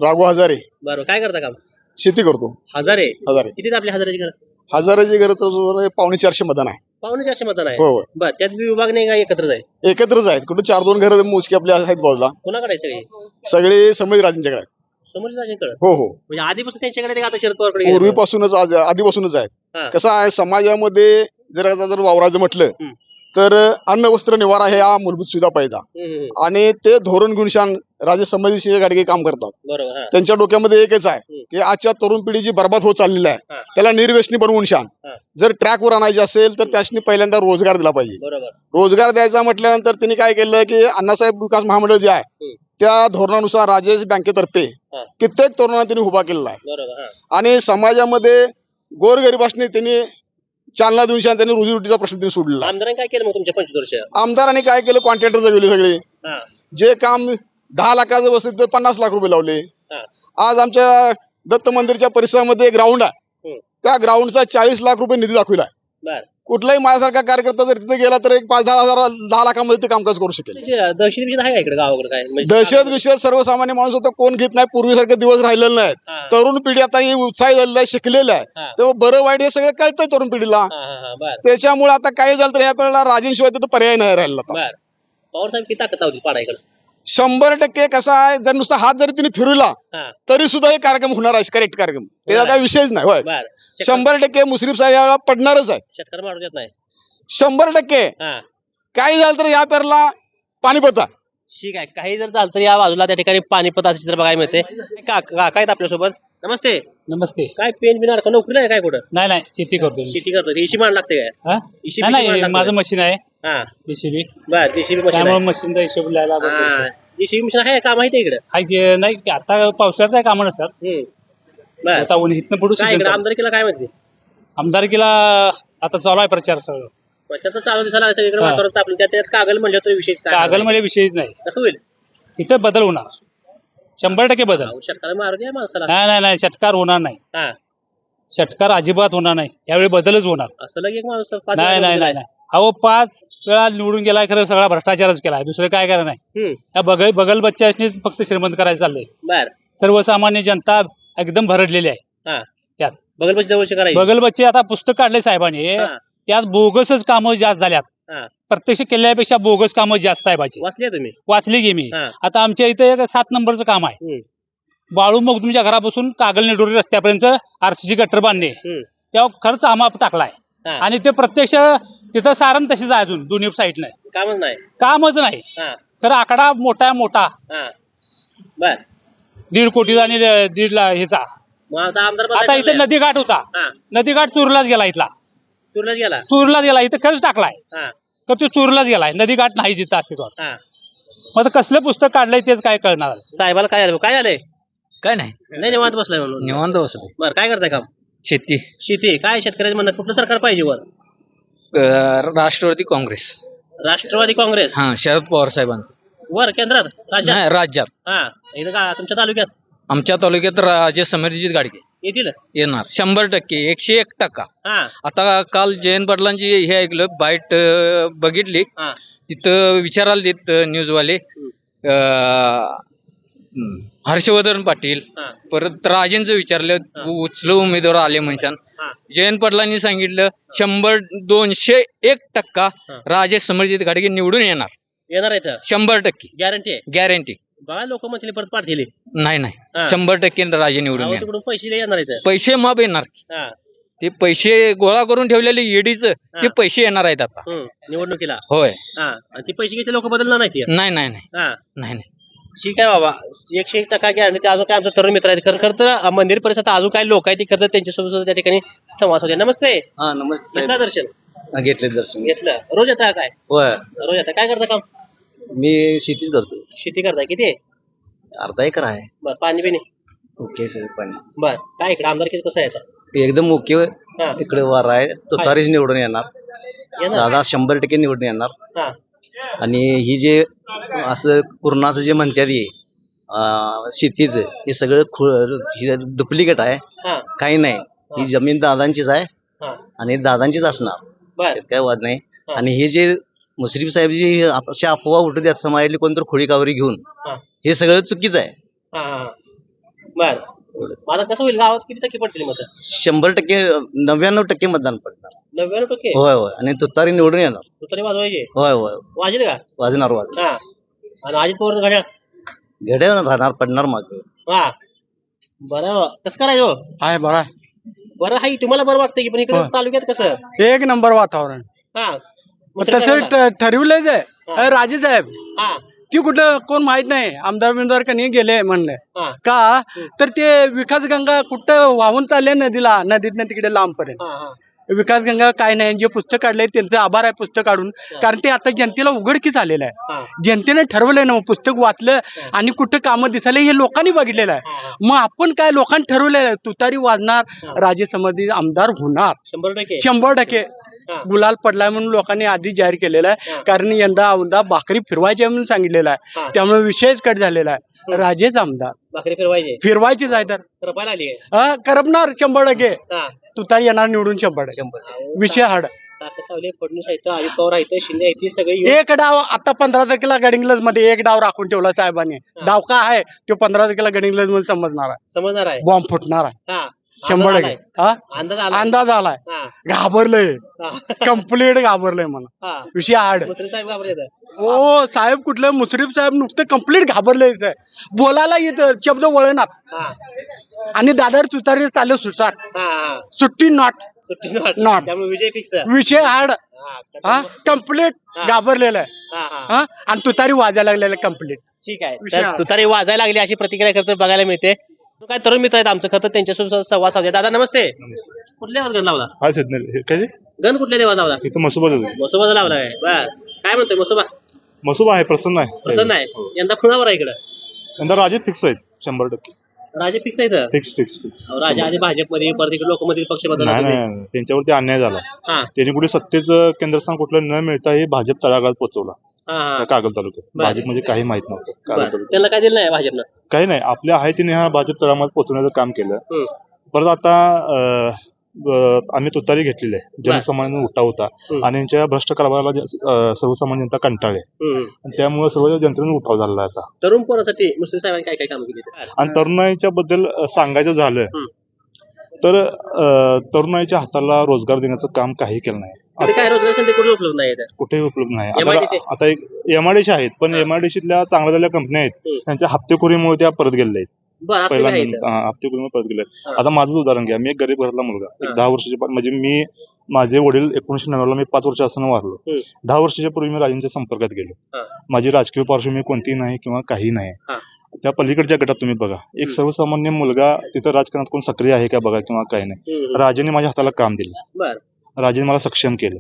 राघू हजारे, बरोबर, काय करता काम? शेती करतो. हजारे हजारे किती आपली हजाराची घर? हजाराची घर तर 450 मतदान आहे. 450 मतदान आहे. हो. बरं, त्यात बी विभाग नाही का, एकत्रच आहे? एकत्रच आहेत. कुठे 4-2 घर मोजके आपले आहेत बाजूला. कोणाकडे आहे सगळे? सगळे संभाजी राजांच्याकडे आहेत. समोरच्याकडे? हो हो, म्हणजे आधीपासून त्यांच्याकडे ते आता शरद पवारकडे गेले? पूर्वीपासूनच आधीपासूनच आहेत. हा. कसं आहे समाजामध्ये जर वावराचं म्हटलं तर अन्न वस्त्र निवारा हे हा मूलभूत सुविधा पाहिजे आणि ते धोरण घेऊन शान राजे संभाजी गाडगे काम करतात. बरोबर. हा. त्यांच्या डोक्यामध्ये एकच आहे की आजच्या तरुण पिढी जी बर्बाद होत चाललेली आहे त्याला निर्व्यसनी बनवून शान. जर ट्रॅकवर आणायचे असेल तर त्यासनी पहिल्यांदा रोजगार दिला पाहिजे. बरोबर. रोजगार द्यायचा म्हटल्यानंतर त्यांनी काय केलं की अण्णासाहेब विकास महामंडळ जे आहे त्या धोरणानुसार राजेश बँकेतर्फे कित्येक तरुणांना त्यांनी उभा केलेला आहे बरोबर. हा. आणि समाजामध्ये गोरगरिबांनी त्यांनी चालना देऊन शान त्यांनी रोजीरोटीचा प्रश्न त्यांनी सोडलेला आहे. आमदारांनी काय केलं मग तुमच्या 25 वर्ष? आमदारांनी काय केलं, कॉन्ट्रॅक्टर जगवले सगळे. हा. जे काम 10 लाखाचं बसले तर 50 लाख रुपये लावले. हा. आज आमच्या दत्त मंदिरच्या परिसरामध्ये ग्राउंड आहे, त्या ग्राउंडचा 40 लाख रुपये निधी दाखविला. बर. कुठलाही माझ्यासारखा कार्यकर्ता जर तिथे गेला तर एक 5-10 लाखामध्ये ते कामकाज करू शकेल. दहशत बिशत आहे का इकडे गावाकडे? काय म्हणजे दहशत विषय सर्वसामान्य माणूस होता कोण घेत नाही. पूर्वीसारखे दिवस राहिलेले नाहीत. हा. तरुण पिढी आता ही उत्साही झालेली आहे, शिकलेली आहे. हा. तेव्हा बरं वाईट हे सगळं कळतंय तरुण पिढीला. हा, हा, हा. बर. त्याच्यामुळे आता काही झालं तर ह्या वेळेला राजेंशिवाय तिथं पर्याय नाही राहिला. आता बर. पवार साहेब किती ताकद होती पाडायकडे? 100% कसा आहे, जर नुसता हात जरी तिने फिरवला हा. तरी सुद्धा हे कार्यक्रम होणार आहे. करेक्ट कार्यक्रम, त्याचा काही विषयच नाही. होय, बर. 100% मुश्रीफ साहेब यावेळेला पडणारच आहे. शेतकरी मारू देत नाही. 100% हा. काही झालं तर या पेरला पाणीपत आहे. ठीक आहे. काही जर झालं तर या बाजूला त्या ठिकाणी पाणीपताचं चित्र बघायला मिळते. काका आहेत आपल्यासोबत. नमस्ते. नमस्ते. काय पेन बिनार का नोकरीला आहे काय कुठं? नाही नाही, शेती करतो. शेती करतो. इशी मान लागते काय? हा? इशी नाही, बिशी मान नाही, लागते? माझं मशीन आहे हा. जेसीबी, बर. जेसीबी मशीन त्यामुळे आहे. मशीनचा हिशोब लिहायला हा. जेसीबी मशीन आहे का माहिती आहे इकडे? हाय की नाही की आता पावसाळ्यात काय कामं नसतात. बर. आता इथनं पुढे काय इकडे आमदारकीला काय म्हणते? आमदारकीला आता चालू आहे प्रचार सगळं. प्रचार तर चालू दिसायला सगळीकडे हा. वातावरण तापलं. त्यात कागल म्हणलं तर विशेष काय? कागल मध्ये विषयच नाही. कसं होईल? इथं बदल होणार, 100% बदल. शेतकऱ्याला मारू द्या माणसाला. नाही नाही नाही, षटकार होणार नाही. हा. षटकार अजिबात होणार नाही. यावेळी बदलच होणार. असं लगे एक माणूस 5 नाही वेळा नाही निवडून नाही नाही. अहो 5 वेळा निवडून गेलाय, खरं सगळा भ्रष्टाचारच केलाय, दुसरं काय करा नाही. गेलाय. या बगल बच्च्यानी फक्त श्रीमंत करायचं चाललंय. बर. सर्वसामान्य जनता एकदम भरडलेली आहे. हा. त्यात बगलपशी जवळचे करायचे. बगल बच्चे आता पुस्तक काढले साहेबांनी, हा. त्यात बोगसच कामं जास्त झाल्यात. हा. प्रत्यक्ष केल्यापेक्षा बोगस कामं जास्त साहेबाची. वाचले तुम्ही? वाचली की मी. हा. आता आमच्या इथे एक 7 नंबरचं काम आहे. बाळू मग तुमच्या घरापासून कागल निडोरी रस्त्यापर्यंत आरसीसी गटर बांधणे, त्यावर खर्च आम्हाला टाकलाय. हा. आणि ते प्रत्यक्ष तिथं सारण तशीच आहे अजून दोन्ही साईडनं. कामच नाही. कामच नाही. हा. खरं आकडा मोठा. हा. बर. 1.5 कोटीचा आणि 1.5 ह्याचा. मग आता आमदार आता इथे बदलायचं नदीघाट होता, हा. नदीघाट चुरलाच गेला. इथला तुरलाच गेला. चुरलाच गेला. इथं खर्च टाकलाय हा. तर तो चुरलाच गेलाय. नदीघाट नाही जिथं अस्तित्वात. हा. मग आता कसलं पुस्तक काढलंय तेच काय कळणार. साहेबाला काय झालं? काय झालंय? काय नाही, नाही निवांत बसलाय म्हणून. निवांत बसलोय. बरं. काय करताय काम? शेती. शेती. काय शेतकऱ्याचं म्हणणं कुठलं सरकार पाहिजे वर? राष्ट्रवादी काँग्रेस. राष्ट्रवादी काँग्रेस हा, शरद पवार साहेबांचं. वर केंद्रात राज्यात? नाही, राज्यात. हा. इथं का तुमच्या तालुक्यात आमच्या तालुक्यात राजे समीरजीत गाडगे येतील? येणार 100%, 101%. हा. आता काल जयंत पाटलांची हे ऐकलं, बाईट बघितली. हा. तिथं विचारायला देत न्यूजवाले, हर्षवर्धन पाटील, हा. परत राजेंचं विचारलं उचल उमेदवार आले म्हणशान. हा. जयंत पाटलांनी सांगितलं 100-201% राजे समर्जित घाटगे निवडून येणार. येणार आहे 100% गॅरंटी आहे. गॅरंटी. बघा लोक म्हणतील परत पाठ दिली नाही हा. 100% राजे निवडून येणार. तिकडून पैसे येणार आहेत. पैसे माप येणार. हा. ते पैसे गोळा करून ठेवलेले ईडीचं ते पैसे येणार आहेत आता. निवडणुकीला. होय. हा. आणि ती पैसे घ्यायचे लोक बदलणार नाही. नाही नाही नाही हा. नाही नाही. ठीक आहे बाबा, 101% गॅरंटी. अजून काय आमचा तरुण मित्र आहेत. खरं तर मंदिर परिसरात अजून काही लोक आहेत, ती खरं तर त्यांच्यासोबत सुद्धा त्या ठिकाणी संवाद होते. नमस्ते. हा नमस्ते घेतलं दर्शन? साहेब, घेतले दर्शन. घेतलं. रोज येता काय? होय, रोज येता. काय करता काम? मी शेतीच करतो. शेती करताय? किती आहे? अर्धा एकर आहे. बर. पाणी बिणी? ओके सर, पाणी बर. काय इकडे आमदारकीच कसं आहे? एकदम ओके. हा. इकडे वार आहे, तुतारीच निवडून येणार. येणार? दादा 100% निवडून येणार. हा. आणि ही जे असं पूर्णाचं जे म्हणतात हे शेतीचं, हे सगळं डुप्लिकेट आहे. हा. काही नाही. ही जमीन दादांचीच आहे हा. आणि दादांचीच असणार, बर. त्यात काय वाद नाही. हा. आणि हे जे मुश्रीफ साहेब जी अशा अफवा उठू द्यात समाजातली कोणतरी खोडी कावरी घेऊन, हा. हे सगळं चुकीचं आहे. हा. हा. बर. आता कसं होईल? गावात किती टक्के पडतील मत? 100%, 99% मतदान पडणार. 99%? होय होय. आणि तुतारी निवडून येणार. तुतारी वाजवायची? होय होय. वाजेल का? वाजणार. हा. आणि अजित पवारचं घड्याळ? घड्याळ राहणार, पडणार माग. हा. बरं. कसं करायचं? आहे बघा, बरं हाय. तुम्हाला बरं वाटतं की, पण इकडे होय. तालुक्यात कसं? एक नंबर वातावरण. हा. तसं ठरवलंच आहे. राजे साहेब हा. ती कुठं कोण माहित नाही, आमदार बिमदार कधी गेले म्हणले हा. का, तर ते विकास गंगा कुठं वाहून चालले नदीला, नदीतनं तिकडे लांबपर्यंत. हा. हा. विकास गंगा काय नाही. जे पुस्तक काढलंय त्यांचं आभार आहे पुस्तक काढून, कारण ते आता जनतेला उघडकीस आलेलं आहे. हा. जनतेने ठरवलंय ना, पुस्तक वाचलं आणि कुठं कामं दिसायला हे लोकांनी बघितलेलं आहे. हा. मग आपण काय लोकांनी ठरवलेलं आहे, तुतारी वाजणार, राजे समधी आमदार होणार 100%? 100%. हा. गुलाल पडलाय म्हणून लोकांनी आधी जाहीर केलेला आहे, कारण यंदा औंदा भाकरी फिरवायची आहे म्हणून सांगितलेलं आहे. हा. त्यामुळे विषयच कट झालेला आहे. राजेच आमदार भाकरी फिरवायची? फिरवायचीच आहे तर करपायला आली काय? करपणार 100%. हा. तुतारी येणार निवडून 100%. विषय हाड. ताकद लावली. फडणवीस आहेत, अजित पवार आहेत, शिंदे आहेत, ती सगळी येऊन- एक डाव आता 15 तारखेला गडिंग्लज मध्ये एक डाव राखून ठेवला साहेबांनी. डाव का आहे तो 15 तारखेला गडिंग्लज मध्ये समजणार आहे. समजणार आहे. बॉम्ब फुटणार आहे हा. 100%. हा, अंदाज आला. अंदाज आलाय. हा. घाबरलंय, हा. कम्प्लीट घाबरलंय म्हणा. हा. विषय हाड. मुश्रीफ साहेब घाबरले. ओ साहेब, कुठलं मुश्रीफ साहेब नुकतं कम्प्लीट घाबरलंय साहेब. बोलायला येतं, शब्द वळणात. हा. आणि दादर तुतारी चालू सुसाट, हा. हा. सुट्टी नॉट. सुट्टी नॉट. Not. त्यामुळे विजय फिक्स. विषय हाड. हा. हा, कम्प्लीट हा. घाबरलेला आहे. हा. हा. हा, आणि तुतारी वाजायला लागलेला कम्प्लीट. ठीक आहे. विषय तर तुतारी वाजायला लागली अशी प्रतिक्रिया खरं तर बघायला मिळते. काय तरुण मित्र आहेत आमचं, खरं तर त्यांच्यासोबत संवाद साधूया. दादा नमस्ते. कुठल्या देवात गण लावला? हा सिद्ध काय गण कुठल्या देवात लावला? इथं मसोबा मसोबाचा लावला आहे. बर. काय म्हणतोय मसोबा? मसोबा आहे, प्रसन्न आहे. प्रसन्न आहे. यंदा खुणावर आहे इकडं. यंदा राजे फिक्स आहेत 100%. राजे फिक्स आहे इथं? Fix fix fix. राजा आधी भाजपमध्ये, परत इकडे लोकमत पक्ष बदलला नाही तुम्ही. नाही, त्यांच्यावरती अन्याय झाला. हा. त्यांनी कुठे सत्तेचं केंद्रस्थान कुठलं न मिळता हे भाजप तळागाळात पोहोचवला. हा. हा. कागल तालुक्यात बरं. भाजप म्हणजे काही माहित नव्हतं. कागल बरं. तालुक्यात त्यांना काय दिलं नाही भाजपनं? काही नाही, आपल्या आहे तिने हा भाजप तळागाळात पोहोचवण्याचं काम केलं. हम्म. परत आता आम्ही तुतारी घेतलेली आहे. जनसामान्य उठाव होता आणि यांच्या भ्रष्ट कारभाराला सर्वसामान्य जनता कंटाळले, हम्म. आणि त्यामुळे सर्व जनतेने उठाव झालेला आहे आता. तरुण पोरासाठी मुश्रीफ साहेबांनी काय काय काम केली? आणि तरुणाईच्या बद्दल सांगायचं झालं तर तरुणाईच्या हाताला रोजगार देण्याचं काम काही केलं नाही. काय रोजगार संधी कुठे उपलब्ध नाही आहेत? कुठेही उपलब्ध नाही. MIDC? आता एक एमआयडीसी आहेत, पण एमआयडीसीतल्या चांगल्या झालेल्या कंपन्या आहेत, त्यांच्या हप्तेखोरीमुळे त्या परत गेलेल्या आहेत. बरं, असं काय आहे इथं? हप्तेखोरीमुळे परत गेले. आता माझंच उदाहरण घ्या. मी एक गरीब घरातला मुलगा, एक 10 वर्षाचे, म्हणजे माझे वडील 1990 मी 5 वर्ष असताना वारलो. 10 वर्षाच्या पूर्वी मी राजांच्या संपर्कात गेलो. माझी राजकीय पार्श्वभूमी कोणतीही नाही किंवा काही नाही. त्या पलीकडच्या गटात तुम्ही बघा, एक सर्वसामान्य मुलगा तिथं राजकारणात कोण सक्रिय आहे का बघा, किंवा काही नाही. राजाने माझ्या हाताला काम दिलं, राजाने मला सक्षम केलं.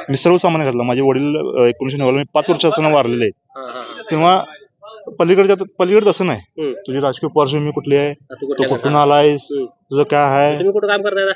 मी सर्वसामान्य घातलं. माझे वडील 1990 मी 5 वर्ष असताना वारलेले आहेत. तेव्हा पलीकडे तसं नाही. तुझी राजकीय पार्श्वभूमी कुठली आहे, तू कुठून आलायस, तुझं काय आहे. तुम्ही कुठं काम करताय?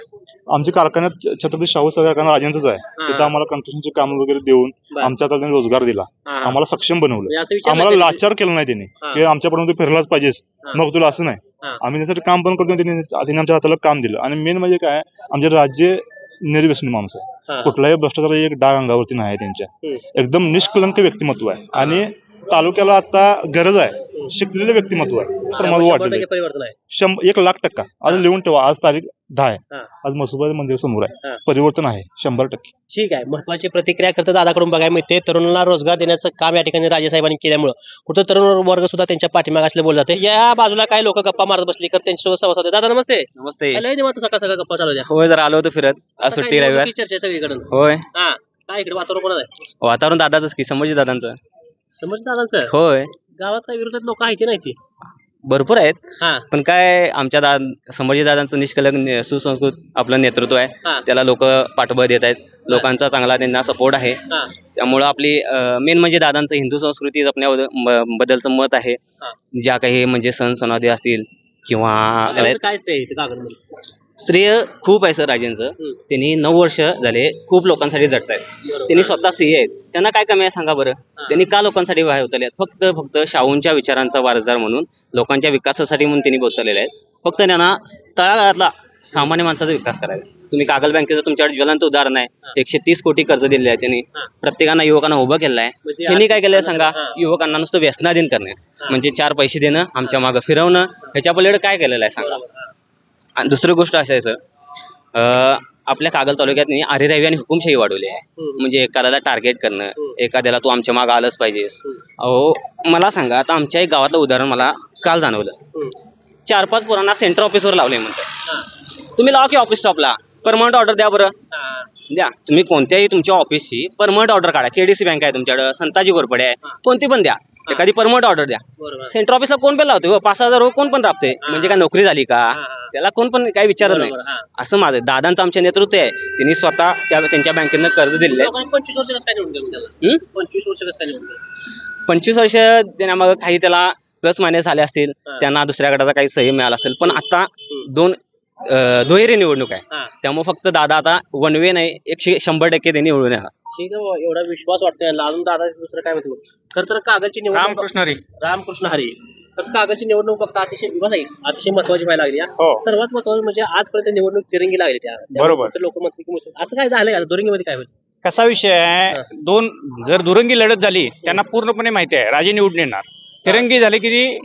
आमच्या कारखान्यात छत्रपती शाहू कारखाना राजांचाच आहे. तिथं आम्हाला कंस्ट्रक्शनचे काम वगैरे देऊन आमच्या हातात त्यांनी रोजगार दिला, आम्हाला सक्षम बनवलं. आम्हाला लाचार केलं नाही त्यांनी की आमच्यापर्यंत तू फिरलाच पाहिजेस मग तुला, असं नाही. आम्ही त्यासाठी काम पण करतो. त्यांनी आमच्या हाताला काम दिलं. आणि मेन म्हणजे काय, आमचे राज्य निर्व्यसनी माणूस आहे. कुठलाही भ्रष्टाचार एक डाग अंगावरती नाही त्यांच्या. एकदम निष्कलंक व्यक्तिमत्व आहे. आणि तालुक्याला आता गरज आहे, शिकलेलं व्यक्तिमत्व आहे तर मला वाटलं 100% परिवर्तन आहे. 1,00,000% आज लिहून ठेवा. आज तारीख 10 आहे. हा. आज मसुबा मंदिर समोर हा. आहे. परिवर्तन आहे 100%. ठीक आहे. महत्वाची प्रतिक्रिया करता दादाकडून बघायला मिळते. तरुणांना रोजगार देण्याचं काम या ठिकाणी राजेसाहेबांनी केल्यामुळं कुठं तरुण वर्ग सुद्धा त्यांच्या पाठीमागे असले बोलत जाते. या बाजूला काही लोक गप्पा मारत बसली तर त्यांच्यासोबत संवाद साधूया. दादा नमस्ते. नमस्ते. लय निवांत सकाळ सकाळ गप्पा चालू द्या. होय, जरा आलो होतो फिरत आज आता सुट्टी काय रविवार. निवडणुकीची चर्चा आहे सगळीकडून. होय, हा काय इकडे वातावरण कोणाचं आहे? वातावरण दादाच की संभाजी दादांचं. समज दादांचं. होय, गावात काही विरोधात लोक आहेत की नाही ती? भरपूर आहेत. हा पण काय आमच्या संभाजी दादांचं निष्कलंक सुसंस्कृत आपलं नेतृत्व आहे. हा त्याला लोक पाठबळ देत आहेत. लोकांचा चांगला त्यांना सपोर्ट आहे. हा त्यामुळं आपली मेन म्हणजे दादांचं हिंदू संस्कृती जपण्याबद्दलचं मत आहे. हा. ज्या काही म्हणजे सण सणादे असतील किंवा दादांचं काय श्रेय आहे कागदमध्ये? श्रेय खूप आहे सर राजेंचं. त्यांनी 9 वर्ष झाले खूप लोकांसाठी झटतायत. त्यांनी स्वतः सीए आहेत. त्यांना काय कमी आहे सांगा बरं. त्यांनी का लोकांसाठी बाहेर उतरले आहेत? फक्त शाहूंच्या विचारांचा वारसदार म्हणून लोकांच्या विकासासाठी म्हणून त्यांनी उतरलेले आहेत. फक्त त्यांना तळागाळातला सामान्य माणसाचा विकास करायचा. तुम्ही कागल बँकेचं तुमच्याकडे ज्वलंत उदाहरण आहे. 130 कोटी कर्ज दिलेलं आहे त्यांनी. प्रत्येकांना युवकांना उभं केलं आहे. त्यांनी काय केलंय सांगा. युवकांना नुसतं व्यसनाधीन करणे म्हणजे 4 पैसे देणं, आमच्या मागं फिरवणं, ह्याच्या पलीकडे काय केलेलं आहे सांगा. आणि दुसरी गोष्ट अशी आहे सर, आपल्या कागल तालुक्यात आरे रवी आणि हुकुमशाही वाढवली आहे. म्हणजे एखाद्याला टार्गेट करणं, एखाद्याला तू आमच्या मागं आलंच पाहिजेस. अहो मला सांगा, आता आमच्या एक गावातलं उदाहरण मला काल जाणवलं. 4-5 पोरांना सेंटर ऑफिसवर लावले म्हणतात. तुम्ही लावा की ऑफिस स्टॉपला परमनंट ऑर्डर द्या बरं. द्या तुम्ही कोणत्याही तुमच्या ऑफिसची परमनंट ऑर्डर काढा. केडीसी बँक आहे तुमच्याकडे, संताजी घोरपडे आहे, कोणती पण द्या. एखादी परमनंट ऑर्डर द्या. सेंटर ऑफिसला कोण पण लावते 5,000 कोण पण राबते. म्हणजे काय नोकरी झाली का? त्याला कोण पण काही विचारत नाही. असं माझं दादांचं आमच्या नेतृत्व आहे. त्यांनी स्वतः त्यांच्या बँकेनं कर्ज दिलेलं आहे. 25 वर्ष कसं काय निवडून गेलं त्याला? 25 वर्ष कसं काय निवडून गेलं? 25 वर्ष देण्यामागं काही त्याला प्लस मायनस झाले असतील. त्यांना दुसऱ्या गटाचा काही सही मिळाला असेल. पण आता दुहेरी निवडणूक आहे. त्यामुळे फक्त दादा आता 1 वे नाही 100% त्यांनी निवडून येणार. ठीक आहे. एवढा विश्वास वाटतोय. अजून दादा दुसरं काय म्हणतो? खरं तर कागलची निवडणूक रामकृष्ण हरी तर कागलची निवडणूक बघता अतिशय अतिशय महत्वाची व्हायला लागली. सर्वात महत्वाचं म्हणजे आजपर्यंत निवडणूक तिरंगी लागली. बरोबर. लोक म्हणतात की असं काय झालंय दुरंगीमध्ये काय होईल? कसा विषय आहे, जर दुरंगी लढत झाली त्यांना पूर्णपणे माहिती आहे राजे निवडून येणार. तिरंगी झाले की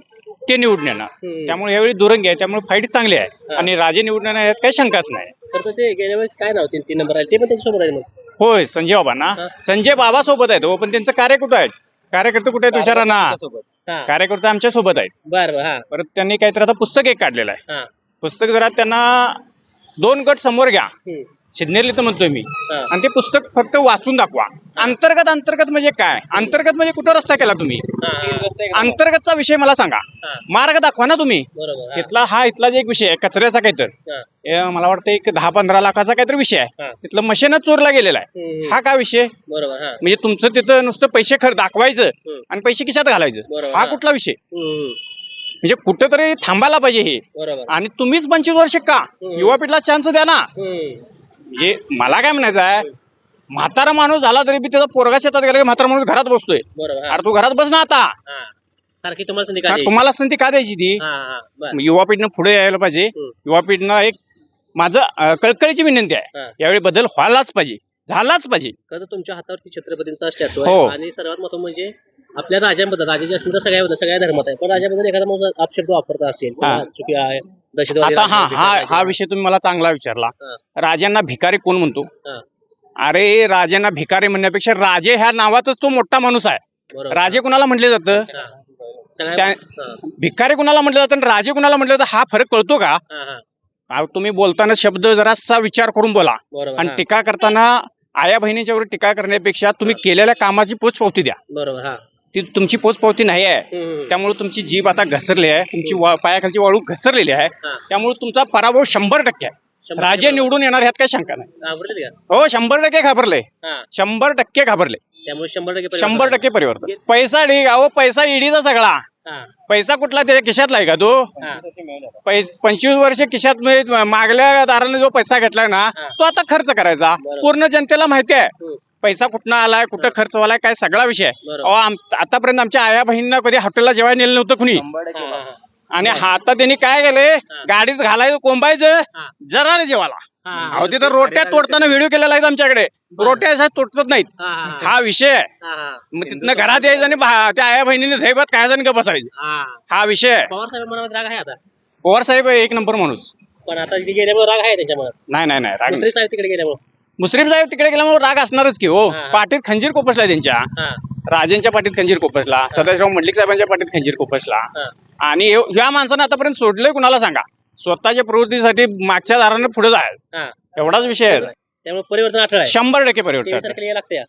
ते निवडून येणार. त्यामुळे यावेळी दुरंगी आहे. त्यामुळे फाईट चांगली आहे आणि राजे निवडून येणार यात काही शंकाच नाही. तर ते गेल्या वेळेस काय नाव 3 नंबर आहे ते पण त्यांच्यासोबत आहे. होय, संजय बाबांना. संजय बाबा सोबत आहेत. पण त्यांचं कार्य कुठं आहेत? कार्यकर्ते कुठे आहेत विचारा ना. कार्यकर्ते आमच्या सोबत आहेत. बरं. परत त्यांनी काहीतरी आता पुस्तक एक काढलेलं आहे. पुस्तक जरा त्यांना 2 गट समोर घ्या. सिग्नेरली तर म्हणतोय मी. आणि ते पुस्तक फक्त वाचून दाखवा. अंतर्गत म्हणजे काय? अंतर्गत म्हणजे कुठं रस्ता केला तुम्ही? अंतर्गतचा विषय मला सांगा. मार्ग दाखवा ना तुम्ही. इथला जे एक विषय आहे कचऱ्याचा काहीतरी मला वाटतं एक 10-15 लाखाचा काहीतरी विषय आहे. तिथलं मशीनच चोरला गेलेला आहे. हा काय विषय? म्हणजे तुमचं तिथं नुसतं पैसे दाखवायचं आणि पैसे खिशात घालायचं. हा कुठला विषय? म्हणजे कुठेतरी थांबायला पाहिजे हे. आणि तुम्हीच 25 वर्ष का? युवा पिढीला चान्स द्या ना. म्हणजे मला काय म्हणायचं आहे, म्हातारा माणूस झाला तरी बी त्याचा पोरगा शेतात गेला की म्हातारा माणूस घरात बसतोय. अरे तू घरात बस ना आता. सारखी तुम्हाला तुम्हाला संधी का द्यायची ती? युवा पिढीनं पुढे यायला पाहिजे. युवा पिढीनं एक माझं कळकळीची विनंती आहे, यावेळी बदल व्हायलाच पाहिजे, झालाच पाहिजे. खरं तुमच्या हातावरती छत्रपतींचा स्टॅच्यू आहे. आणि सर्वात महत्त्वाचं म्हणजे आपल्या राजांबद्दल, राजाचे असतील तर सगळ्या धर्मात आहे, पण राजाबद्दल एखादा माणूस अपशब्द वापरता असेल चुकी आहे आता हा विषय तुम्ही मला चांगला विचारला. राजांना भिकारी कोण म्हणतो? अरे राजांना भिकारी म्हणण्यापेक्षा राजे ह्या नावातच तो मोठा माणूस आहे. राजे कुणाला म्हटले जातं? भिकारी कुणाला म्हटलं जातं आणि राजे कुणाला म्हटलं जातं? हा फरक कळतो का? तुम्ही बोलताना शब्द जरासा विचार करून बोला. आणि टीका करताना आया बहिणीच्यावर टीका करण्यापेक्षा तुम्ही केलेल्या कामाची पोचपावती द्या. बरोबर. ती तुमची पोचपावती नाही आहे. त्यामुळे तुमची जीभ आता घसरली आहे. तुमची पायाखालची वाळू घसरलेली आहे. त्यामुळे तुमचा पराभव 100% आहे. राजे निवडून येणार ह्यात काही शंका नाही. हो 100% घाबरले. 100% घाबरले. त्यामुळे 100% परिवर्तन. पैसा ढीग. अहो पैसा ईडीचा सगळा. पैसा कुठला त्याच्या खिशातला आहे का तो? 25 वर्ष खिशात मागल्या दाराने जो पैसा घेतलाय ना तो आता खर्च करायचा. पूर्ण जनतेला माहिती आहे पैसा कुठनं आलाय, कुठं खर्च व्हायलाय, काय सगळा विषय. आतापर्यंत आमच्या आया बहिणींना कधी हॉटेलला जेवायला नेलं नव्हतं कुणी. आणि आता त्यांनी काय केलंय, गाडीत घालायचं कोंबायचं जरा जेवायला. अहो तिथं रोट्या तोडताना व्हिडिओ केलेला आहे आमच्याकडे. रोट्या अशा तोडतच नाहीत. हा विषय आहे. मग तिथनं घरात यायचं आणि त्या आया बहिणीने धैबत खायचं आणि गप्प बसायचं. हा विषय आहे. पवार साहेब मनात राग आहे आता, पवार साहेब एक नंबर माणूस. पण आता तिथे गेल्यामुळे राग आहे त्यांच्या मनात. नाही राग नाही. मुश्रीफ साहेब तिकडे गेल्यामुळे मुश्रीफ साहेब तिकडे गेल्यामुळे राग असणारच की हो. पाठीत खंजीर कोपसला त्यांच्या. राजेंच्या पाठीत खंजीर कोपसला, सदाशिव मंडलिक साहेबांच्या पाठीत खंजीर कोपसला. आणि या माणसानं आतापर्यंत सोडलंय कुणाला सांगा? स्वतःच्या प्रवृत्तीसाठी मागच्या दारानं पुढे जायला. एवढाच विषय आहे. त्यामुळे परिवर्तन आठवड आहे. 100% परिवर्तन. 23 तारखेला यायला लागते.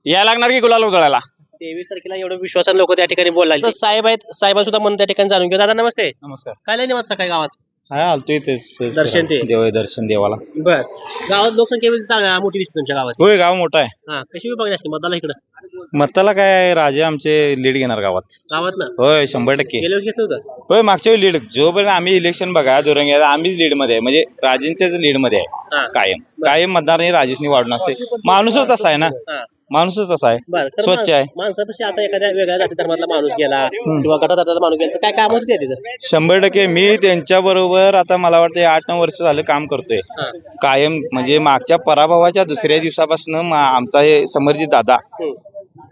यायला लागणार की गुलाल उधळायला. 23 तारखेला एवढं विश्वासाने लोक त्या ठिकाणी बोलायचे. साहेब आहेत, साहेब सुद्धा म्हणून त्या ठिकाणी जाणून घेऊ. दादा नमस्ते. नमस्कार. काय नाही निवांत सकाळी गावात हा आलतो इथे दर्शन ते दर्शन देवाला. बर. गावात लोकसंख्या मोठी दिसते तुमच्या गावात. होय गाव मोठा आहे. हा, कशी विभागणी असते मताला इकडं? मताला काय राजे आमचे लीड घेणार गावात. गावात ना होय 100%. गेल्या वर्षी घेतलं होतं. होय मागच्या वेळी लीड जोपर्यंत आम्ही इलेक्शन बघा दुरंगी आम्हीच लीड मध्ये आहे. म्हणजे राजेंच्याच लीड मध्ये आहे. कायम मतदार राजेशनी वाढून असते. माणूसच असा आहे ना, माणूसच असा आहे, स्वच्छ आहे. माणसापाशी असा एखाद्या वेगळ्या जाती धर्मातला माणूस गेला किंवा गटातला माणूस गेला तर काय काम होते तिथं? 100% मी त्यांच्या बरोबर आता मला वाटतं 8-9 वर्ष झालं काम करतोय कायम. म्हणजे मागच्या पराभवाच्या दुसऱ्या दिवसापासून आमचा हे समरजित दादा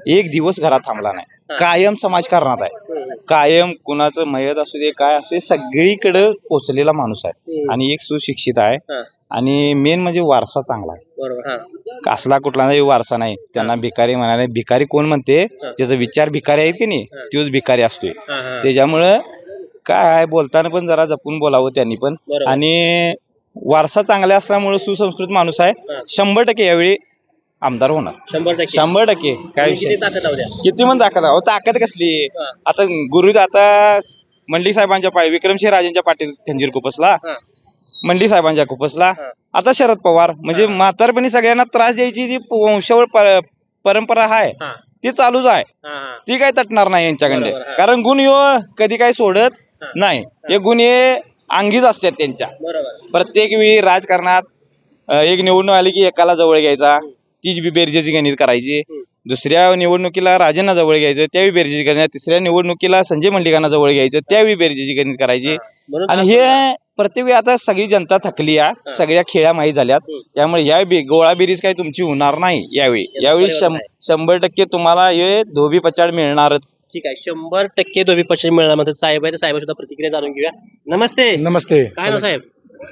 एक दिवस घरात थांबला नाही. कायम समाजकारणात आहे. कायम कुणाचं मयत असू दे काय असू दे सगळीकडे पोचलेला माणूस आहे. आणि एक सुशिक्षित आहे. आणि मेन म्हणजे वारसा चांगला आहे. बरोबर. असला कुठलाही वारसा नाही. त्यांना भिकारी म्हणाले. भिकारी कोण म्हणते? त्याचा विचार भिकारी आहेत की नाही, तोच भिकारी असतोय. त्याच्यामुळं काय आहे बोलताना पण जरा जपून बोलावं त्यांनी पण. आणि वारसा चांगला असल्यामुळे सुसंस्कृत माणूस आहे. 100% यावेळी आमदार होणार. 100%. काय विषय किती पण ताकद आहे. ताकद कसली आता गुरु आता मंडलिक साहेबांच्या पाठी विक्रमसिंह राजेंच्या पाठीत खंजीर खुपसला, मंडलिक साहेबांच्या खुपसला. आता शरद पवार म्हणजे म्हातारपणी सगळ्यांना त्रास द्यायची जी वंशावळ परंपरा आहे ती चालूच आहे. ती काय तटणार नाही यांच्याकडे. कारण गुण कधी काय सोडत नाही. हे गुण हे अंगीच असतात त्यांच्या. प्रत्येक वेळी राजकारणात एक निवडणूक आली की एकाला जवळ घ्यायचा, तीच बी बेरजेची गणित करायची. दुसऱ्या निवडणुकीला राजेंना जवळ घ्यायचं, त्यावेळी बेरजेची गणित. तिसऱ्या निवडणुकीला संजय मंडलिकांना जवळ घ्यायचं, त्यावेळी बेरजेची गणित करायची. आणि हे प्रत्येक वेळी आता सगळी जनता थकली आहे. सगळ्या खेळ्या माहीत झाल्यात. त्यामुळे या गोळाबेरीज काही तुमची होणार नाही यावेळी. यावेळी 100% तुम्हाला हे धोबी पछाड मिळणारच. ठीक आहे. 100% धोबी पछाड मिळणार म्हणतात साहेब आहे. साहेब सुद्धा प्रतिक्रिया जाणून घेऊया. नमस्ते. नमस्ते. काय नाव साहेब?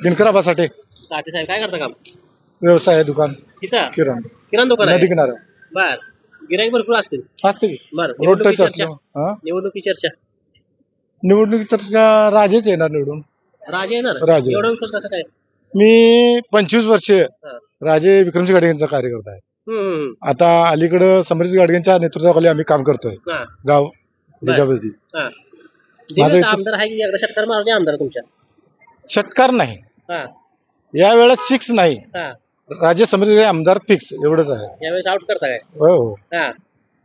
दिनकर आबासाठे. साठे साहेब काय करता काम? व्यवसाय दुकान. तिथं किराणा दुकान नदी किनारा. बर. गिराईक भरपूर असतील. असते रोड टच असलो. निवडणुकी चर्चा राजेच येणार निवडून. राजे येणार. राजे. एवढा विश्वास कसा काय? मी 25 वर्ष राजे विक्रमसिंह गाडगेंचा कार्यकर्ता आहे. आता अलीकडं समरजित गाडगेंच्या नेतृत्वाखाली आम्ही काम करतोय गाव जिजाबाई. माझा आमदार आहे की एकदा षटकार मारून आमदार तुमच्या? षटकार नाही यावेळेस, 6 नाही. राजे समरजित आमदार फिक्स एवढंच आहे. यावेळेस आउट करता काय? हो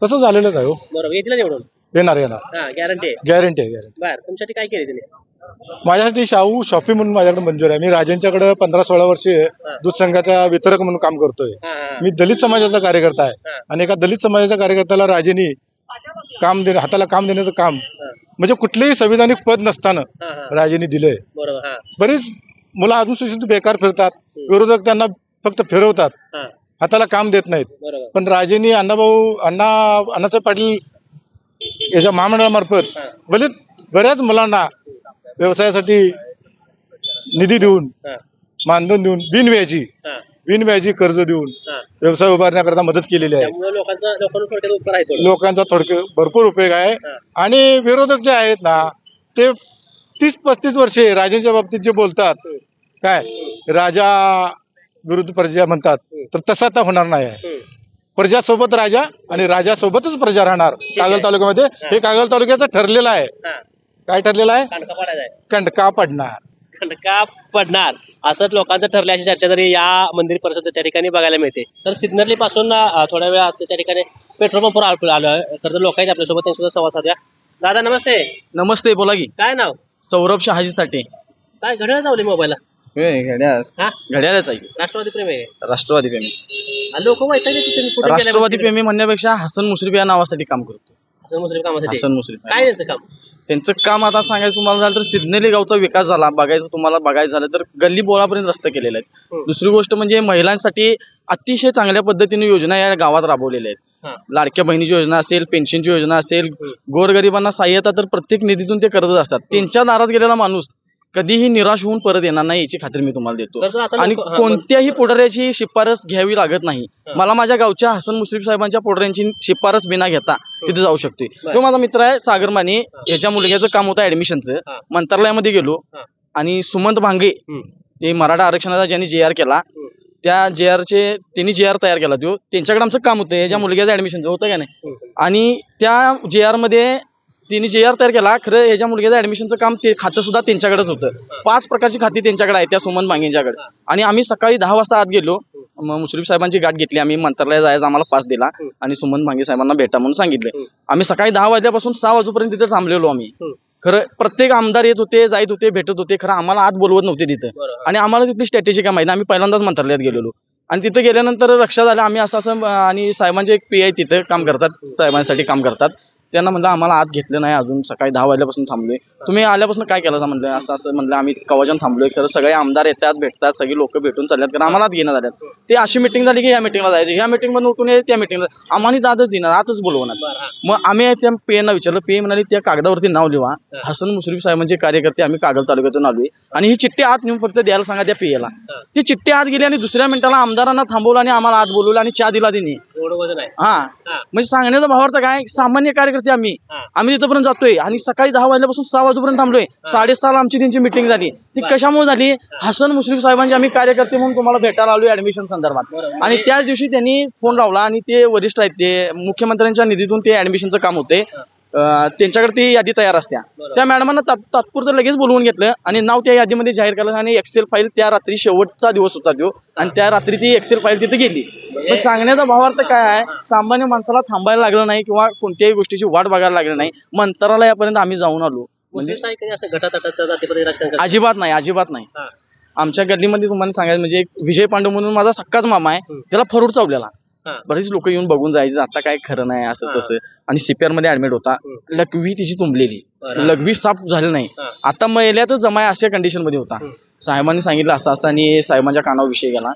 तसं झालेलंच आहे. बरोबर. येतील निवडून. येणार गॅरंटी आहे. गॅरंटी. बर. तुमच्यासाठी काय केले तिने? माझ्यासाठी शाहू शॉपिंग म्हणून माझ्याकडे मंजूर आहे. मी राजेंच्याकडे 15-16 वर्ष दूध संघाचा वितरक म्हणून काम करतोय. मी दलित समाजाचा कार्यकर्ता आहे. आणि एका दलित समाजाच्या कार्यकर्त्याला राजेंनी हाताला काम देण्याचं काम म्हणजे कुठलेही संविधानिक पद नसताना राजेंनी दिलंय. बरीच मुलं अजून बेकार फिरतात. विरोधक त्यांना फक्त फिरवतात, हाताला काम देत नाहीत. पण राजेंनी अण्णासाहेब पाटील याच्या महामंडळामार्फत बऱ्याच मुलांना व्यवसायासाठी निधी देऊन, मानधन देऊन, बिनव्याजी कर्ज देऊन व्यवसाय उभारण्याकरता मदत केलेली आहे. लोकांचा थोडक्यात भरपूर उपयोग आहे. आणि विरोधक जे आहेत ना ते 30-35 वर्षे राजांच्या बाबतीत जे बोलतात काय राजा विरुद्ध प्रजा म्हणतात, तर तसं आता होणार नाही आहे. प्रजासोबत राजा आणि राजासोबतच प्रजा राहणार कागल तालुक्यामध्ये. हे कागल तालुक्याचं ठरलेलं आहे. काय ठरलेलं आहे? कंडका पडणार असंच लोकांचं ठरलं. अशी चर्चा तरी या मंदिर परिसरात त्या ठिकाणी बघायला मिळते. तर सिग्नली पासून थोड्या वेळ असते त्या ठिकाणी पेट्रोल पंपवर आलोय. तर लोक आहेत आपल्यासोबत, त्यांच्यासोबत संवाद साधूया. दादा नमस्ते. नमस्ते. बोला की. काय नाव? सौरभ शहाजी साठे. काय घड्याळ लावले मोबाईलला? घड्याळच आहे. राष्ट्रवादी प्रेमी आहे. राष्ट्रवादी प्रेमी. लोक राष्ट्रवादी प्रेमी म्हणण्यापेक्षा हसन मुश्रीफ या नावासाठी काम करतो. हसन मुश्रीफ कामासाठी. हसन मुश्रीफ काय त्यांचं काम? त्यांचं काम आता सांगायचं तुम्हाला झालं तर सिग्नली गावचा विकास झाला. बघायचं झालं तर गल्ली बोळापर्यंत रस्ते केलेले आहेत. दुसरी गोष्ट म्हणजे महिलांसाठी अतिशय चांगल्या पद्धतीने योजना या गावात राबवलेल्या आहेत. लाडक्या बहिणीची योजना असेल, पेन्शनची योजना असेल, गोरगरिबांना सहाय्यता तर प्रत्येक निधीतून ते करत असतात. त्यांच्या दारात गेलेला माणूस कधीही निराश होऊन परत येणार नाही याची खात्री मी तुम्हाला देतो. आणि कोणत्याही पुढाऱ्याची शिफारस घ्यावी लागत नाही. मला माझ्या गावच्या हसन मुश्रीफ साहेबांच्या पुढाऱ्यांची शिफारस बिना घेता तिथे जाऊ शकते. तो माझा मित्र आहे सागर माने, याच्या मुलग्याचं काम होतं ऍडमिशनचं. मंत्रालयामध्ये गेलो आणि सुमंत भांगे हे मराठा आरक्षणाचा ज्यांनी JR केला त्या त्यांनी JR तयार केला. तो त्यांच्याकडे आमचं काम होतं याच्या मुलग्याचं ऍडमिशनचं होतं का नाही. आणि त्या JR मध्ये तिने JR तयार केला. खरं ह्याच्या मुलग्याचं ऍडमिशनचं काम ते खातं सुद्धा त्यांच्याकडेच होतं. 5 प्रकारची खाती त्यांच्याकडे आहे त्या सुमन भांगेंच्याकडे. आणि आम्ही सकाळी 10 वाजता आत गेलो. मुश्रीफ साहेबांची गाठ घेतली. आम्ही मंत्रालयात जायचं आम्हाला पास दिला आणि सुमन भांगे साहेबांना भेटा म्हणून सांगितलं. आम्ही सकाळी 10 वाजल्यापासून 6 वाजेपर्यंत तिथे थांबलेलो आम्ही. खरं प्रत्येक आमदार येत होते, जायत होते, भेटत होते. खरं आम्हाला आत बोलवत नव्हते तिथं. आणि आम्हाला तिथली स्ट्रॅटेजी काय माहिती. आम्ही पहिल्यांदाच मंत्रालयात गेलेलो आणि तिथे गेल्यानंतर लक्षात आलं आम्ही असं आणि साहेबांचे एक PI तिथं काम करतात, साहेबांसाठी काम करतात. त्यांना म्हणलं आम्हाला आत घेतलं नाही अजून, सकाळी 10 वाजल्यापासून थांबलोय. तुम्ही आल्यापासून काय केलं म्हणलं. असं म्हणलं आम्ही कवाजन थांबलोय. खरं सगळे आमदार येतात, भेटतात, सगळी लोक भेटून चालल्यात. कारण आम्हाला आत घेणं झाल्यात. ते अशी मिटिंग झाली की ह्या मिटिंगला जायचं, ह्या मिटिंग मध्ये उठून त्या मिटिंगला आम्हाला दादच देणार, आतच बोलवणार. मग आम्ही त्या PA विचारलं. PA म्हणाले त्या कागदावरती नाव लिहा, हसन मुश्रीफ साहेबांचे कार्यकर्ते आम्ही कागद तालुक्यातून आलोय आणि ही चिठ्ठी आत नेऊन फक्त द्यायला सांगा त्या PA ला. ती चिठ्ठी आत गेली आणि दुसऱ्या मिनिटाला आमदारांना थांबवलं आणि आम्हाला आत बोलवलं आणि चहा दिला त्यांनी. हा म्हणजे सांगण्याचा भावार्थ काय, सामान्य कार्यकर्ते आम्ही तिथपर्यंत जातोय आणि सकाळी 10 वाजल्यापासून 6 वाजेपर्यंत थांबलोय. 6:30 आमची त्यांची मिटिंग झाली. ती कशामुळे झाली, हसन मुश्रीफ साहेबांचे आम्ही कार्यकर्ते म्हणून तुम्हाला भेटायला आलोय ऍडमिशन संदर्भात. आणि त्याच दिवशी त्यांनी फोन लावला आणि ते वरिष्ठ आहेत ते मुख्यमंत्र्यांच्या निधीतून ते ऍडमिशनचं काम होते. त्यांच्याकडे ती यादी तयार असत्या. त्या मॅडमांना तात्पुरतं लगेच बोलवून घेतलं आणि नाव त्या यादीमध्ये जाहीर केलं आणि एक्सेल फाईल त्या रात्री शेवटचा दिवस होता तो आणि त्या रात्री ती एक्सेल फाईल तिथे गेली. पण सांगण्याचा भावार्थ काय आहे, सामान्य माणसाला थांबायला लागलं नाही किंवा कोणत्याही गोष्टीची वाट बघायला लागली नाही. मंत्रालयापर्यंत आम्ही जाऊन आलो. म्हणजे अजिबात नाही. आमच्या गल्लीमध्ये तुम्हाला सांगायचं म्हणजे एक विजय पांडव म्हणून माझा सक्काच मामा आहे, त्याला फरूट चावलेला. बरेच लोक येऊन बघून जायचे, आता काय खरं नाही असं तसं. आणि CPR मध्ये ऍडमिट होता. लघवी तिची तुंबलेली, लघवी साफ झाली नाही. आता महिल्यातच जमाय अशा कंडिशन मध्ये होता. साहेबांनी सांगितलं असं आणि साहेबांच्या कानावर विषय गेला.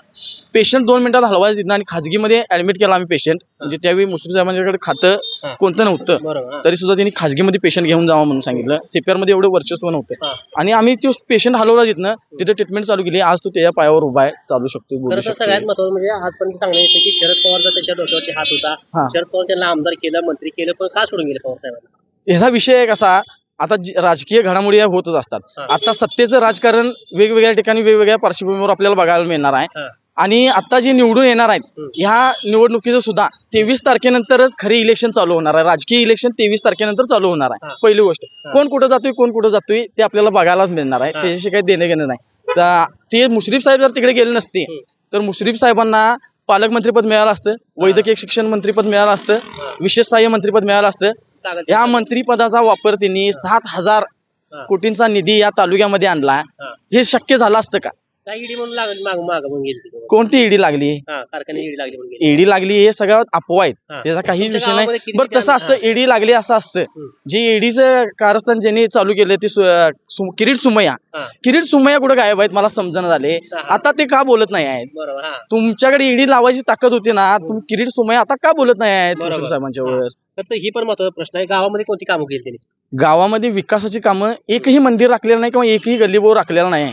पेशंट 2 मिनिटात हलवायचं तिथं आणि खाजगीमध्ये ऍडमिट केला आम्ही पेशंट. म्हणजे त्यावेळी मुश्रीफ साहेबांच्याकडे खातं कोणतं नव्हतं, तरी सुद्धा त्यांनी खाजगीमध्ये पेशंट घेऊन जावं म्हणून सांगितलं. CPR मध्ये एवढं वर्चस्व नव्हतं आणि आम्ही तो पेशंट हलवला तिथनं, तिथे ट्रीटमेंट चालू केली. आज तो त्याच्या पायावर उभा आहे, चालू शकतो, बोलू शकतो. सगळ्यात महत्त्वाचं म्हणजे आजपर्यंत सांगण्यात येतं की शरद पवारचा त्याच्या डोक्यावरती हात होता. शरद पवार त्यांना आमदार केलं, मंत्री केलं, पण का सोडून गेले पवार साहेबांना. ह्याचा विषय आहे कसा, आता राजकीय घडामोडी होतच असतात. आता सत्तेचं राजकारण वेगवेगळ्या ठिकाणी वेगवेगळ्या पार्श्वभूमीवर आपल्याला बघायला मिळणार आहे. आणि आता जे निवडून येणार आहेत ह्या निवडणुकीचं सुद्धा 23 तारखेनंतरच खरी इलेक्शन चालू होणार आहे. राजकीय इलेक्शन 23 तारखेनंतर चालू होणार आहे. पहिली गोष्ट, कोण कुठं जातोय ते आपल्याला बघायलाच मिळणार आहे. त्याच्याशी काही देणं घेणं नाही. ते मुश्रीफ साहेब जर तिकडे गेले नसते तर मुश्रीफ साहेबांना पालकमंत्रीपद मिळालं असतं, वैद्यकीय शिक्षण मंत्रीपद मिळालं असतं, विशेष सहाय्य मंत्रीपद मिळालं असतं. या मंत्रीपदाचा वापर त्यांनी 7,000 कोटींचा निधी या तालुक्यामध्ये आणला. हे शक्य झालं असतं का? कोणती ईडी लागली, ईडी लागली हे सगळं अफवा आहेत, त्याचा काही विषय नाही. बरं तसं असतं, ईडी लागली असं असतं. जे ईडीचं कारस्थान ज्यांनी चालू केलं ते किरीट सुमय्या कुठे गायब आहेत मला समजणं झाले. आता ते का बोलत नाही आहेत? तुमच्याकडे ईडी लावायची ताकद होती ना, तुम्ही किरीट सुमय्या आता का बोलत नाही आहेत मुश्रीफ साहेबांच्या वर? तर ही पण महत्त्वाचा प्रश्न आहे. गावामध्ये कोणती कामं केली त्यांनी? गावामध्ये विकासाची कामं, एकही मंदिर राखलेलं नाही किंवा एकही गल्लीबोळ राखलेला नाही.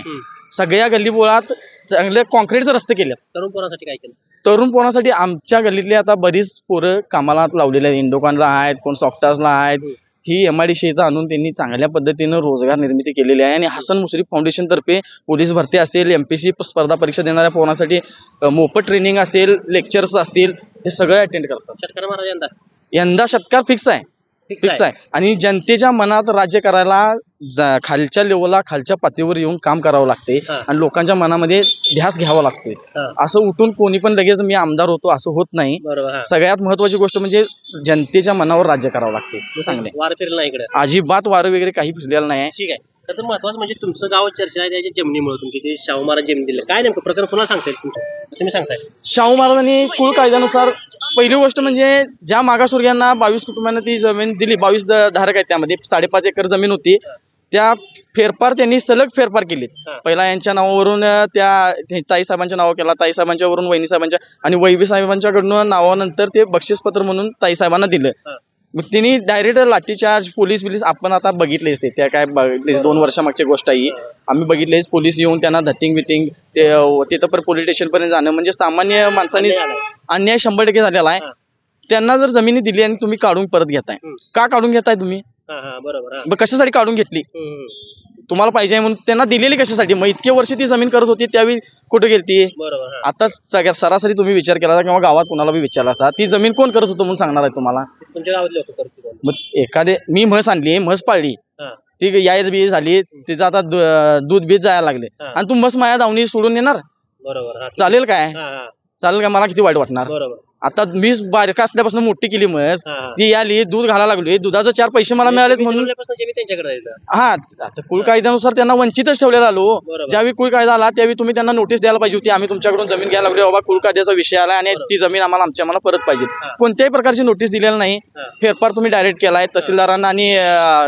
सगळ्या गल्लीबोळात चांगले कॉन्क्रीटचे रस्ते केले. तरुण पोरांसाठी काय केलं? तरुण पोरांसाठी आमच्या गल्लीतले आता बरीच पोरं कामाला लावलेले आहेत. इंडोकॉनला आहेत, कोण सॉफ्टासला आहेत. ही MIDC इथं आणून त्यांनी चांगल्या पद्धतीनं रोजगार निर्मिती केलेली आहे. आणि हसन मुश्रीफ फाउंडेशन तर्फे पोलीस भरती असेल, MPSC स्पर्धा परीक्षा देणाऱ्या पोरांसाठी मोफत ट्रेनिंग असेल, लेक्चर्स असतील, हे सगळे अटेंड करतात. शेतकरी महाराज यंदा षटकार फिक्स आहे. आणि जनतेच्या मनात राज्य करायला खालच्या लेवलला, खालच्या पातळीवर येऊन काम करावं लागते आणि लोकांच्या मनामध्ये ध्यास घ्यावा लागतोय. असं उठून कोणी पण लगेच मी आमदार होतो असं होत नाही. सगळ्यात महत्वाची गोष्ट म्हणजे जनतेच्या मनावर राज्य करावं लागते. चांगले वार फिरला इकडे, अजिबात वारं वगैरे काही फिरलेलं नाही. ठीक आहे. तर महत्वाचं म्हणजे तुमचं गाव चर्चा आहे त्याच्या जमिनीमुळे तुमची ते शाहू महाराज जमीन दिलं काय नेमकं प्रकरण पुन्हा सांगताय तुम्ही सांगताय शाहू महाराजांनी कुळ कायद्यानुसार पहिली गोष्ट म्हणजे ज्या मागासवर्गीयांना 22 कुटुंबांना ती जमीन दिली, 22 धारक आहेत, त्यामध्ये 5.5 एकर जमीन होती, त्या फेरफार त्यांनी सलग फेरफार केली. पहिला यांच्या नावावरून त्या ताई साहेबांच्या नाव केला, ताई साहेबांच्या वरून वहिनी साहेबांच्या आणि वैभी साहेबांच्याकडून नावानंतर ते बक्षीसपत्र म्हणून ताई साहेबांना दिलं. मग त्यांनी डायरेक्ट लाठीचार्ज पोलीस आपण आता बघितलेच ते त्या काय 2 वर्षामागची गोष्ट आहे. आम्ही बघितलेच पोलीस येऊन त्यांना धतिंग बितिंग तिथं पण पोलीस स्टेशन पर्यंत जाणं म्हणजे सामान्य माणसांनी अन्याय 100% झालेला आहे. त्यांना जर जमिनी दिली आणि तुम्ही काढून परत घेताय, का काढून घेताय तुम्ही? बरोबर. मग कशासाठी काढून घेतली? तुम्हाला पाहिजे म्हणून त्यांना दिलेली कशासाठी? मग इतके वर्ष ती जमीन करत होती त्यावेळी कुठे गेलती? आता सगळ्यात सरासरी तुम्ही विचार केला किंवा गावात कोणाला बी विचारला असता ती जमीन कोण करत होतं म्हणून सांगणार आहे तुम्हाला? तुमच्या गावातले लोक करतील. मग एखादे मी म्हस आणली, म्हस पाळली, ती याय बी झाली, तिचं आता दूध बीज जायला लागले आणि तू म्हस माया दावणी सोडून येणार? बरोबर. चालेल काय? चालेल का? मला किती वाईट वाटणार. बरोबर. आता मी बारका असल्यापासून मोठी केली म्हस, ती आली दूध घालायला लागली, दुधाचे 4 पैसे मला मिळालेत म्हणून. त्यांच्याकडे हा, आता कुळ कायद्यानुसार त्यांना वंचितच ठेवलेला आलो. ज्यावेळी कुळ कायदा आला त्यावेळी तुम्ही त्यांना नोटीस द्यायला पाहिजे होती, आम्ही तुमच्याकडून जमीन घ्यायला लागलो, बाबा कुळ कायद्याचा विषय आला आणि ती जमीन आम्हाला परत पाहिजे. कोणत्याही प्रकारची नोटीस दिलेली नाही. फेरफार तुम्ही डायरेक्ट केलाय तहसीलदारांना आणि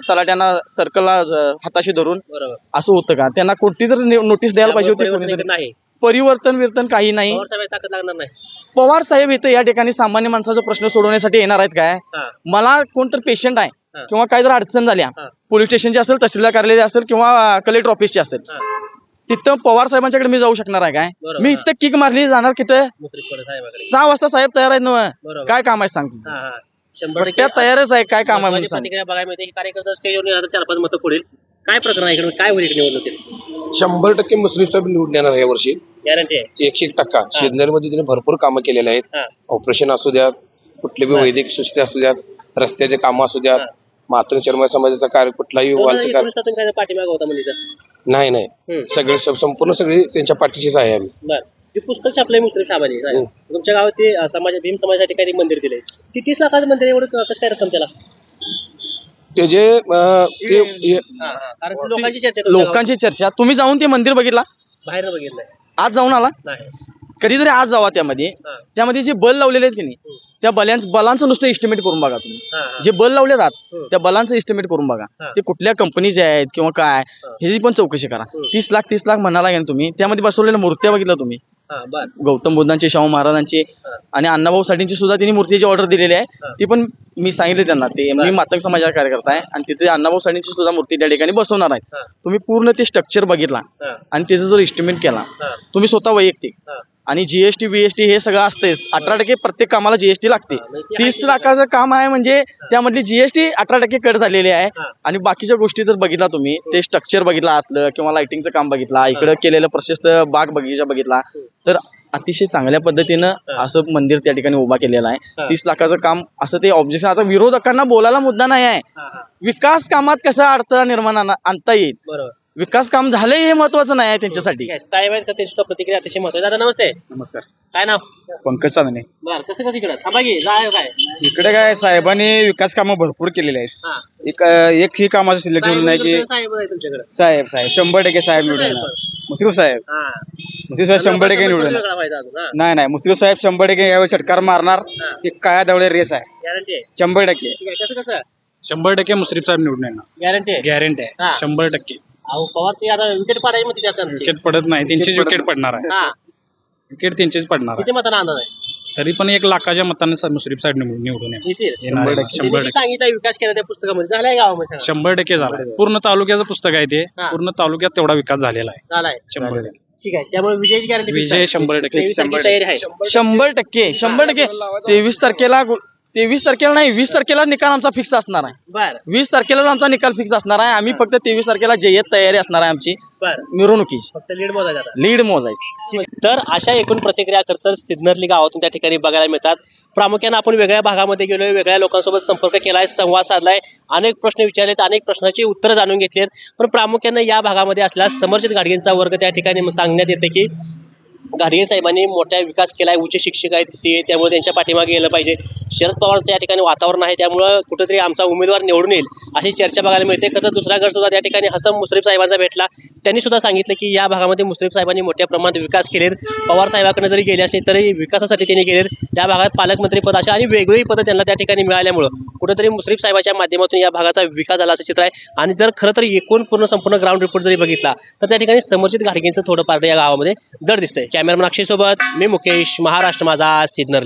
तलाट्यांना सर्कलला हाताशी धरून. असं होतं का? त्यांना कोणती तर नोटीस द्यायला पाहिजे होती. परिवर्तन काही नाही. लागणार नाही. पवार साहेब इथं या ठिकाणी सामान्य माणसाचा प्रश्न सोडवण्यासाठी येणार आहेत काय? मला कोणतर पेशंट आहे किंवा काही जर अडचण झाल्या, पोलीस स्टेशनची असेल, तहसीलदार कार्यालय असेल किंवा कलेक्टर ऑफिसची असेल, तिथं पवार साहेबांच्याकडे मी जाऊ शकणार आहे काय? मी इथं किक मारली जाणार किती? 6 वाजता साहेब तयार आहेत ना, काय काम आहे सांगतो? त्या तयारच आहे, काय काम आहे? प्रतिक्रिया बघायला मिळते. कार्यकर्ता स्टेजवर 4-5 मतं पुढील काय प्रकरण आहे, काय होईल निवडणुकीत? 100% मुस्लिम साहेब निवडून येणार या वर्षी. गॅरंटी आहे. 101%. शेतनरमध्ये तिने भरपूर कामं केलेले आहेत. ऑपरेशन असू द्यात, कुठले बी वैद्यकीय सुविधा असू द्यात, रस्त्याचे कामं असू द्यात, मातंग चर्म समाजाचा कार्य, कुठलाही वालचं कार्य पाठीमागे होता म्हणजे नाही. सगळे संपूर्ण सगळे त्यांच्या पाठीशीच आहे आम्ही. ते पुस्तक छापलंय मुस्लिम साहेबांनी. तुमच्या गावात ते समाज भीम समाजासाठी काही मंदिर दिलंय, 30 लाखाचं मंदिर, एवढं कसं काय रक्कम त्याला? ते जे लोकांची चर्चा. तुम्ही जाऊन ते मंदिर बघितला? बाहेर बघितलंय. आज जाऊन आला? नाही. कधीतरी आज जावा. त्यामध्ये जे बल लावलेले आहेत की नाही, त्या बलांचं नुसतं एस्टिमेट करून बघा तुम्ही. जे बल लावले जातात त्या बलांचं एस्टिमेट करून बघा. ते कुठल्या कंपनीचे आहेत किंवा काय ह्याची पण चौकशी करा. 30 लाख म्हणाला गेला तुम्ही. त्यामध्ये बसवलेल्या मूर्त्या बघितल्या तुम्ही? गौतम बुद्धांची, शाहू महाराजांची आणि अण्णाभाऊ साठेंची सुद्धा त्यांनी मूर्तीची ऑर्डर दिलेली आहे. ती पण मी सांगितले त्यांना, ते मी मातंग समाजाचा कार्यकर्ता आहे आणि तिथे अण्णाभाऊ साठेंची सुद्धा मूर्ती त्या ठिकाणी बसवणार आहेत. तुम्ही पूर्ण ते स्ट्रक्चर बघितला आणि त्याचा जर एस्टिमेट केला तुम्ही स्वतः वैयक्तिक, आणि जीएसटी बीएसटी हे सगळं असतेच. 18% प्रत्येक कामाला जीएसटी लागते. 30 लाखाचं काम आहे म्हणजे त्यामधली जीएसटी 18% कट झालेली आहे. आणि बाकीच्या गोष्टी जर बघितला तुम्ही, ते स्ट्रक्चर बघितला आतलं किंवा लाइटिंगचं काम बघितला, इकडे केलेलं प्रशस्त बाग बगीचा बघितला, तर अतिशय चांगल्या पद्धतीनं असं मंदिर त्या ठिकाणी उभा केलेलं आहे. 30 लाखाचं काम असं ते ऑब्जेक्शन. आता विरोधकांना बोलायला मुद्दा नाही आहे, विकास कामात कसा अडथळा निर्माण आणता येईल, विकास काम झालंय हे महत्वाचं नाही आहे त्यांच्यासाठी. साहेब आहेत का त्यांची प्रतिक्रिया अतिशय महत्वाची. दादा नमस्ते. नमस्कार. काय नाव? पंकज चांदणे. बरं, कसं इकडे थांबा की जाय काय इकडे काय साहेबांनी विकास कामं भरपूर केलेली आहेत. एक ही कामाचं शिल्लक ठेवलं नाही की साहेब आहे तुमच्याकडे? साहेब 100% साहेब निवडून येणार. मुस्लिम साहेब 100% निवडून येणार. नाही मुस्लिम साहेब 100% यावेळी षटकार मारणार. एक काळ्या दवळे रेस आहे. गॅरंटी आहे. 100%. कसं 100% मुस्लिम साहेब निवडून येणार. गॅरंटी आहे. 100%. पवारची आता विकेट पाडायची म्हणते आता. विकेट पडत नाही, त्यांचीच विकेट पडणार आहे. विकेट त्यांचीच पडणार किती मतांना अंदाज आहे? तरी पण 1 लाखाच्या मताने मुस्लिम साहेब निवडून येणार. 100%. सांगितलं विकास केला त्या पुस्तकामध्ये, झालाय गावामध्ये? 100% झाला. पूर्ण तालुक्याचं पुस्तक आहे ते. पूर्ण तालुक्यात तेवढा विकास झालेला आहे. झालाय 100%. ठीक आहे. त्यामुळे विजयाची गॅरंटी? विजय 100%. तयारी आहे. 100%. 23 तारखेला नाही, 20 तारखेला निकाल आमचा फिक्स असणार आहे. बरं. 20 तारखेलाच आमचा निकाल फिक्स असणार आहे. आम्ही फक्त 23 तारखेला जय्यत तयारी असणार आहे आमची मिरवणुकीची. फक्त लीड मोजायची. तर अशा एकूण प्रतिक्रिया करतात सिग्नरली गावातून त्या ठिकाणी बघायला मिळतात. प्रामुख्याने आपण वेगळ्या भागामध्ये गेलोय, वेगळ्या लोकांसोबत संपर्क केलाय, संवाद साधलाय, अनेक प्रश्न विचारलेत, अनेक प्रश्नाची उत्तरं जाणून घेतलीत. पण प्रामुख्याने या भागामध्ये असलेला समर्जित गाडगेंचा वर्ग त्या ठिकाणी सांगण्यात येते की गाडगे साहेबांनी मोठा विकास केलाय, उच्च शिक्षक आहेत, CA, त्यामुळे त्यांच्या पाठीमागे गेलं पाहिजे. शरद पवारांचं या ठिकाणी वातावरण आहे, त्यामुळं कुठेतरी आमचा उमेदवार निवडून येईल अशी चर्चा बघायला मिळते. खरं तर दुसरा गट सुद्धा त्या ठिकाणी हसन मुश्रीफ साहेबांचा भेटला. त्यांनी सुद्धा सांगितलं की या भागामध्ये मुश्रीफ साहेबांनी मोठ्या प्रमाणात विकास केलेत. पवार साहेबांकडे जरी गेले असले तरी विकासासाठी त्यांनी केलेत. या भागात पालकमंत्री पद अशा आणि वेगवेगळी पदं त्यांना त्या ठिकाणी मिळाल्यामुळं कुठेतरी मुश्रीफ साहेबांच्या माध्यमातून या भागाचा विकास झाला असं चित्र आहे. आणि जर खरं तर एकूण पूर्ण संपूर्ण ग्राउंड रिपोर्ट जरी बघितला तर त्या ठिकाणी समर्जित घाडगेंचं थोडं पार्ट या गावामध्ये जड दिसतंय. कॅमेरामन अक्षय सोबत मी मुकेश, महाराष्ट्र माझा, सिग्नल.